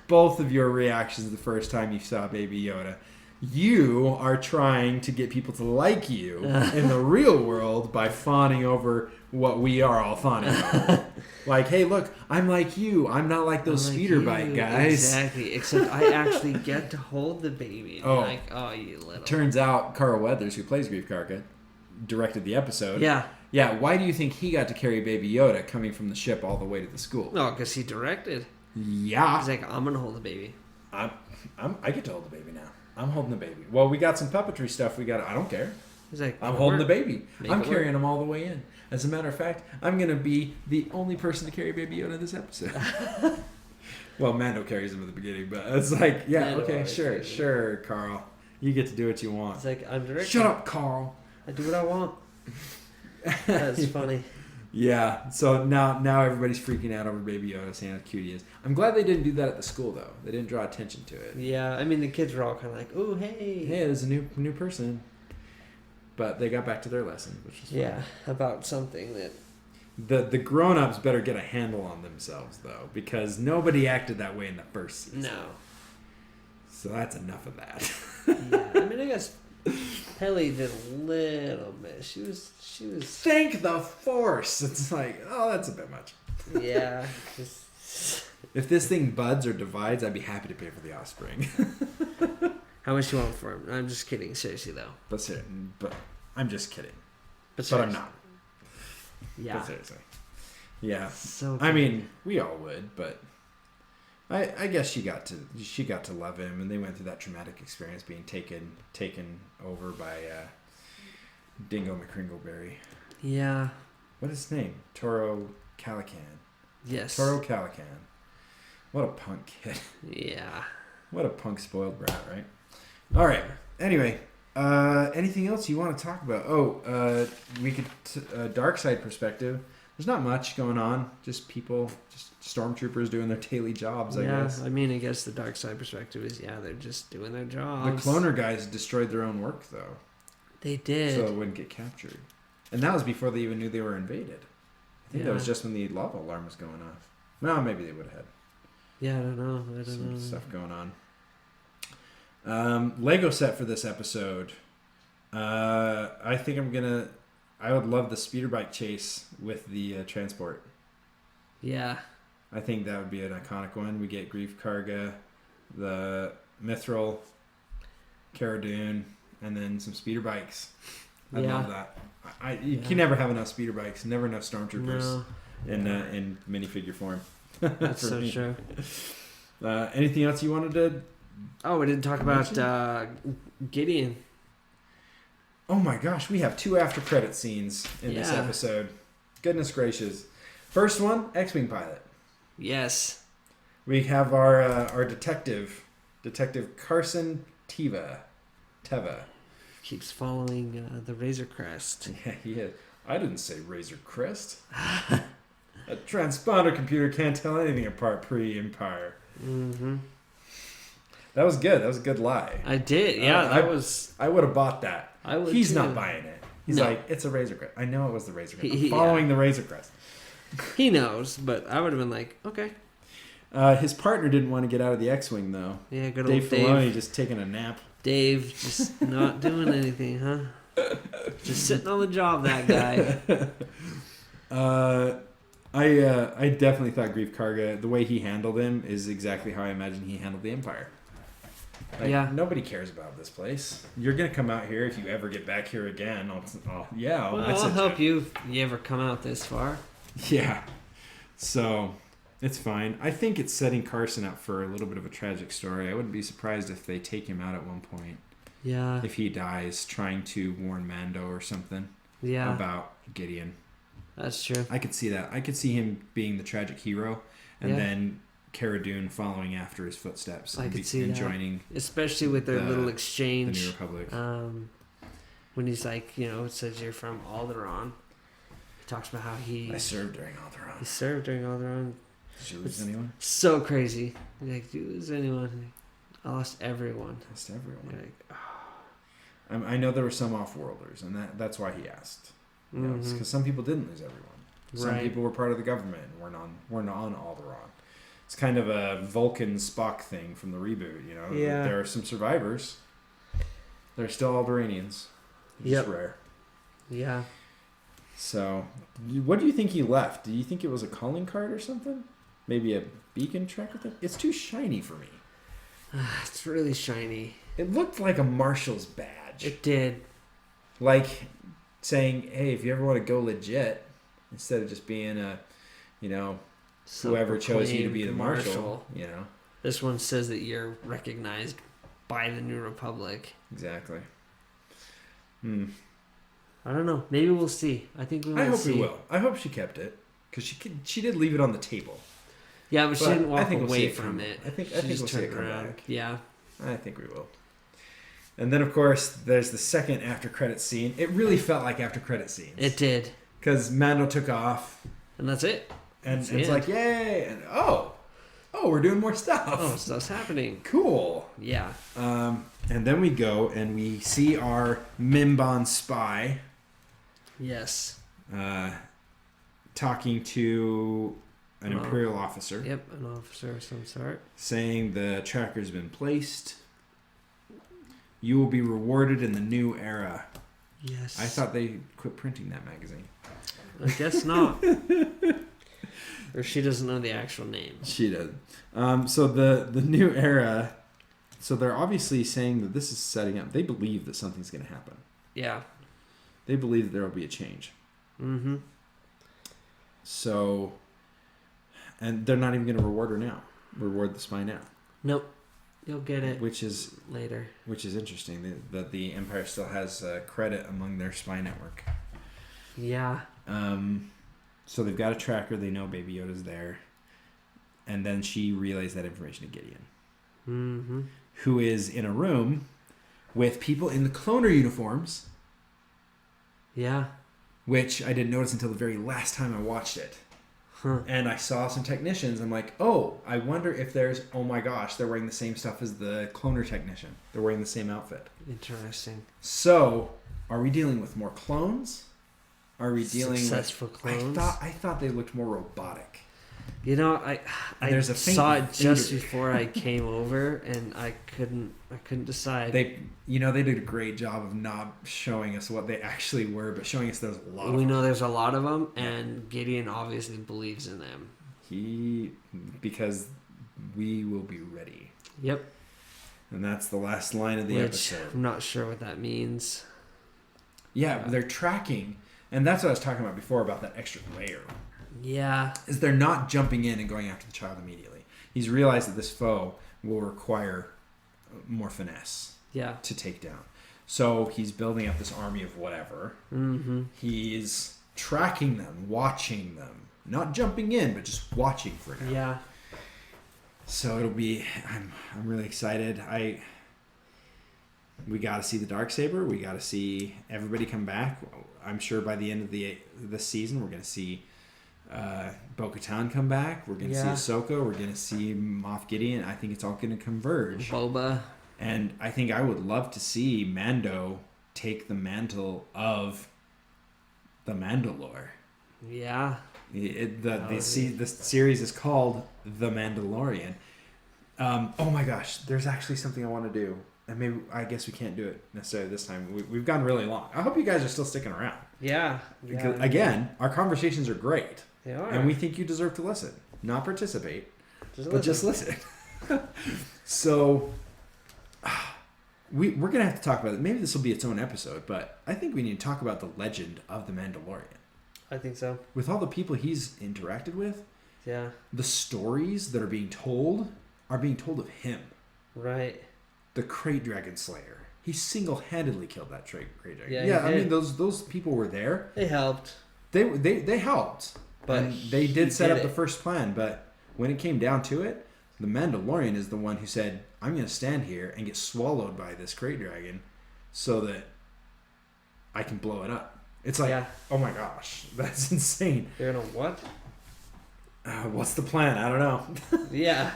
Speaker 1: both of your reactions the first time you saw Baby Yoda. You are trying to get people to like you in the real world by fawning over what we are all fawning over. Like, hey, look, I'm like you. I'm not like those speeder bike guys.
Speaker 2: Exactly. Except I actually get to hold the baby. And like, oh, you little.
Speaker 1: Turns out Carl Weathers, who plays Grief Karga, directed the episode.
Speaker 2: Yeah.
Speaker 1: Yeah, why do you think he got to carry Baby Yoda coming from the ship all the way to the school?
Speaker 2: No, because he directed.
Speaker 1: Yeah.
Speaker 2: He's like, I'm going to hold the baby.
Speaker 1: I get to hold the baby now. I'm holding the baby. Well, we got some puppetry stuff. I don't care.
Speaker 2: He's like,
Speaker 1: I'm holding the baby. I'm
Speaker 2: it
Speaker 1: carrying him all the way in. As a matter of fact, I'm going to be the only person to carry Baby Yoda this episode. Well, Mando carries him at the beginning, but it's like, yeah,
Speaker 2: Mando
Speaker 1: okay,
Speaker 2: always
Speaker 1: sure, Carl. You get to do what you want.
Speaker 2: It's like, I'm directing.
Speaker 1: Shut up, Carl.
Speaker 2: I do what I want. That's funny.
Speaker 1: Yeah, so now everybody's freaking out over Baby Yoda, saying how cute he is. I'm glad they didn't do that at the school, though. They didn't draw attention to it.
Speaker 2: Yeah, I mean, the kids were all kind of like, ooh, hey.
Speaker 1: Hey, there's a new person. But they got back to their lesson, which was fun.
Speaker 2: Yeah, about something that...
Speaker 1: The grown-ups better get a handle on themselves, though, because nobody acted that way in the first season.
Speaker 2: No.
Speaker 1: So that's enough of that.
Speaker 2: Yeah, I mean, I guess Pelly did a little bit. She was...
Speaker 1: Thank the Force! It's like, oh, that's a bit much.
Speaker 2: Yeah. Just...
Speaker 1: If this thing buds or divides, I'd be happy to pay for the offspring.
Speaker 2: How much you want for him? I'm just kidding. Seriously, though.
Speaker 1: But I'm just kidding.
Speaker 2: But
Speaker 1: I'm not.
Speaker 2: Yeah.
Speaker 1: But seriously. Yeah.
Speaker 2: So
Speaker 1: I mean, we all would, but I guess she got to love him, and they went through that traumatic experience being taken over by Dingo McCringleberry.
Speaker 2: Yeah.
Speaker 1: What is his name? Toro Calican.
Speaker 2: Yes.
Speaker 1: Toro Calican. What a punk kid.
Speaker 2: Yeah.
Speaker 1: What a punk spoiled brat, right? All right. Anyway, anything else you want to talk about? We could dark side perspective. There's not much going on. Just people, just stormtroopers doing their daily jobs. I guess.
Speaker 2: I mean, I guess the dark side perspective is they're just doing their jobs.
Speaker 1: The cloner guys destroyed their own work though.
Speaker 2: They did.
Speaker 1: So it wouldn't get captured, and that was before they even knew they were invaded. I think that was just when the lava alarm was going off. No, maybe they would have had.
Speaker 2: Yeah, I don't know.
Speaker 1: Some stuff going on. Lego set for this episode. I think I would love the speeder bike chase with the transport.
Speaker 2: Yeah.
Speaker 1: I think that would be an iconic one. We get Grief Karga, the Mithril, Cara Dune, and then some speeder bikes. I love that. You can never have enough speeder bikes. Never enough stormtroopers in minifigure form.
Speaker 2: That's so true.
Speaker 1: Anything else you wanted to?
Speaker 2: Oh, we didn't talk about Gideon.
Speaker 1: Oh my gosh, we have 2 after credit scenes in this episode. Goodness gracious! First one, X-wing pilot.
Speaker 2: Yes.
Speaker 1: We have our detective Carson Teva.
Speaker 2: Keeps following the Razor Crest.
Speaker 1: Yeah, he is. I didn't say Razor Crest. A transponder computer can't tell anything apart pre-Empire.
Speaker 2: Mm-hmm.
Speaker 1: That was good. That was a good lie.
Speaker 2: I did. Yeah, I would
Speaker 1: have bought that.
Speaker 2: I would.
Speaker 1: He's
Speaker 2: too.
Speaker 1: not buying it. He's like, it's a Razor Crest. I know it was the Razor Crest. I'm following the Razor Crest.
Speaker 2: He knows, but I would have been like, okay.
Speaker 1: His partner didn't want to get out of the X-wing though.
Speaker 2: Yeah, good
Speaker 1: Dave
Speaker 2: old Dave.
Speaker 1: Filoni just taking a nap.
Speaker 2: Dave just not doing anything, huh? Just sitting on the job, that guy.
Speaker 1: I definitely thought Grief Karga, the way he handled him, is exactly how I imagine he handled the Empire. Like, nobody cares about this place. You're gonna come out here if you ever get back here again. I'll
Speaker 2: help you if you ever come out this far.
Speaker 1: Yeah. So it's fine. I think it's setting Carson up for a little bit of a tragic story. I wouldn't be surprised if they take him out at one point.
Speaker 2: Yeah.
Speaker 1: If he dies trying to warn Mando or something.
Speaker 2: Yeah.
Speaker 1: About Gideon.
Speaker 2: That's true.
Speaker 1: I could see that. I could see him being the tragic hero, and then Cara Dune following after his footsteps.
Speaker 2: I could see
Speaker 1: and
Speaker 2: that.
Speaker 1: joining,
Speaker 2: especially with their little exchange.
Speaker 1: The New Republic.
Speaker 2: When he's like, it says you're from Alderaan. He talks about how
Speaker 1: I served during Alderaan.
Speaker 2: He served during Alderaan.
Speaker 1: Did you lose anyone?
Speaker 2: So crazy. Like, did you lose anyone? I lost everyone.
Speaker 1: Lost everyone.
Speaker 2: Like, oh.
Speaker 1: I know there were some off-worlders, and that's why he asked. Because some people didn't lose everyone. Some people were part of the government and weren't on Alderaan. It's kind of a Vulcan Spock thing from the reboot, you know.
Speaker 2: Yeah.
Speaker 1: There are some survivors. They're still Alderaanians. Just rare.
Speaker 2: Yeah.
Speaker 1: So, what do you think he left? Do you think it was a calling card or something? Maybe a beacon tracker thing? It's too shiny for me.
Speaker 2: It's really shiny.
Speaker 1: It looked like a marshal's badge.
Speaker 2: It did.
Speaker 1: Like saying, hey, if you ever want to go legit, instead of just being a, you know, whoever chose you to be the marshal, you know.
Speaker 2: This one says that you're recognized by the New Republic.
Speaker 1: Exactly.
Speaker 2: I don't know. Maybe we'll see. I think we will see.
Speaker 1: I hope we will. I hope she kept it. Because she did leave it on the table.
Speaker 2: Yeah, but she didn't walk away
Speaker 1: we'll
Speaker 2: from it.
Speaker 1: I think
Speaker 2: we'll
Speaker 1: see it come back.
Speaker 2: Yeah.
Speaker 1: I think we will. And then, of course, there's the second after credit scene. It really felt like after credit scenes.
Speaker 2: It did.
Speaker 1: Because Mando took off.
Speaker 2: And that's it.
Speaker 1: And it's like, yay! And we're doing more stuff.
Speaker 2: Oh, stuff's happening.
Speaker 1: Cool.
Speaker 2: Yeah.
Speaker 1: And then we go and we see our Mimban spy.
Speaker 2: Yes.
Speaker 1: Talking to an Imperial officer.
Speaker 2: Yep, an officer of some sort.
Speaker 1: Saying the tracker's been placed. You will be rewarded in the new era.
Speaker 2: Yes.
Speaker 1: I thought they quit printing that magazine.
Speaker 2: I guess not. Or she doesn't know the actual name.
Speaker 1: She does. So the new era. So they're obviously saying that this is setting up. They believe that something's going to happen.
Speaker 2: Yeah.
Speaker 1: They believe that there will be a change.
Speaker 2: Mm-hmm.
Speaker 1: So, and they're not even going to reward her now. Reward the spy now.
Speaker 2: Nope. You'll get it.
Speaker 1: Which is
Speaker 2: later. Which
Speaker 1: is interesting that the Empire still has credit among their spy network.
Speaker 2: Yeah.
Speaker 1: So they've got a tracker. They know Baby Yoda's there. And then she relays that information to Gideon.
Speaker 2: Mm-hmm.
Speaker 1: Who is in a room with people in the cloner uniforms.
Speaker 2: Yeah.
Speaker 1: Which I didn't notice until the very last time I watched it.
Speaker 2: Huh.
Speaker 1: And I saw some technicians. I'm like, oh, I wonder if there's, oh my gosh, they're wearing the same stuff as the cloner technician. They're wearing the same outfit.
Speaker 2: Interesting.
Speaker 1: So, are we dealing with more clones? Are we dealing
Speaker 2: successful
Speaker 1: with
Speaker 2: clones?
Speaker 1: I thought they looked more robotic.
Speaker 2: You know, I
Speaker 1: there's a
Speaker 2: saw it just before I came over, and I couldn't decide.
Speaker 1: They did a great job of not showing us what they actually were, but showing us there's a lot.
Speaker 2: We know there's a lot of them, and Gideon obviously believes in them.
Speaker 1: Because we will be ready.
Speaker 2: Yep.
Speaker 1: And that's the last line of the episode.
Speaker 2: I'm not sure what that means.
Speaker 1: Yeah, they're tracking, and that's what I was talking about before about that extra layer.
Speaker 2: Yeah.
Speaker 1: Is they're not jumping in and going after the child immediately. He's realized that this foe will require more finesse to take down. So he's building up this army of whatever.
Speaker 2: Mm-hmm.
Speaker 1: He's tracking them, watching them. Not jumping in, but just watching for now.
Speaker 2: Yeah.
Speaker 1: So it'll be... I'm really excited. We got to see the Darksaber. We got to see everybody come back. I'm sure by the end of this season, we're going to see... Bo-Katan come back. We're going to see Ahsoka. We're going to see Moff Gideon. I think it's all going to converge.
Speaker 2: Boba.
Speaker 1: And I think I would love to see Mando take the mantle of the Mandalore.
Speaker 2: Yeah.
Speaker 1: The series is called The Mandalorian. Oh my gosh, there's actually something I want to do. And I guess we can't do it necessarily this time. We've gone really long. I hope you guys are still sticking around.
Speaker 2: Yeah.
Speaker 1: Because, again, our conversations are great.
Speaker 2: They are.
Speaker 1: And we think you deserve to listen. Not participate, just listen. So, we're going to have to talk about it. Maybe this will be its own episode, but I think we need to talk about the legend of the Mandalorian.
Speaker 2: I think so.
Speaker 1: With all the people he's interacted with, the stories that are being told of him.
Speaker 2: Right.
Speaker 1: The Crate Dragon Slayer. He single-handedly killed that Crate Dragon.
Speaker 2: Yeah,
Speaker 1: I mean, those people were there.
Speaker 2: They helped.
Speaker 1: They helped.
Speaker 2: But
Speaker 1: and they did set up the first plan, but when it came down to it, the Mandalorian is the one who said, I'm going to stand here and get swallowed by this Crate Dragon so that I can blow it up. It's like, oh my gosh, that's insane.
Speaker 2: You're going to what?
Speaker 1: What's the plan? I don't know.
Speaker 2: Yeah.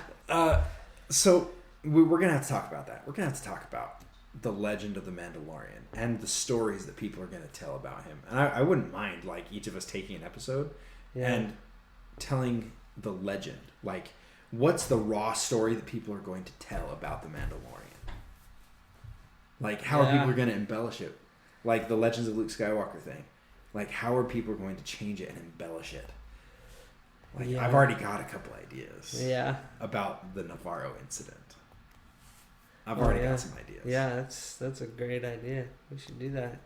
Speaker 1: So we're going to have to talk about that. We're going to have to talk about the legend of the Mandalorian and the stories that people are going to tell about him. And I wouldn't mind, like, each of us taking an episode and telling the legend. Like, what's the raw story that people are going to tell about the Mandalorian? Like, how are people going to embellish it? Like, the Legends of Luke Skywalker thing. Like, how are people going to change it and embellish it? Like, I've already got a couple ideas about the Navarro incident. I've already got some ideas.
Speaker 2: Yeah, that's a great idea. We should do that.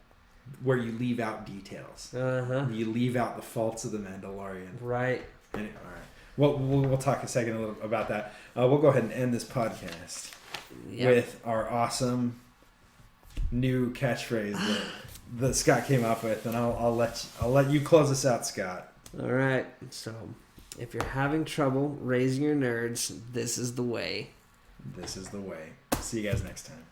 Speaker 1: Where you leave out details. You leave out the faults of the Mandalorian.
Speaker 2: Right.
Speaker 1: Anyway, all right. Well, we'll talk a second a little about that. We'll go ahead and end this podcast with our awesome new catchphrase that Scott came up with, and I'll let you close us out, Scott.
Speaker 2: All right. So, if you're having trouble raising your nerds, this is the way.
Speaker 1: This is the way. See you guys next time.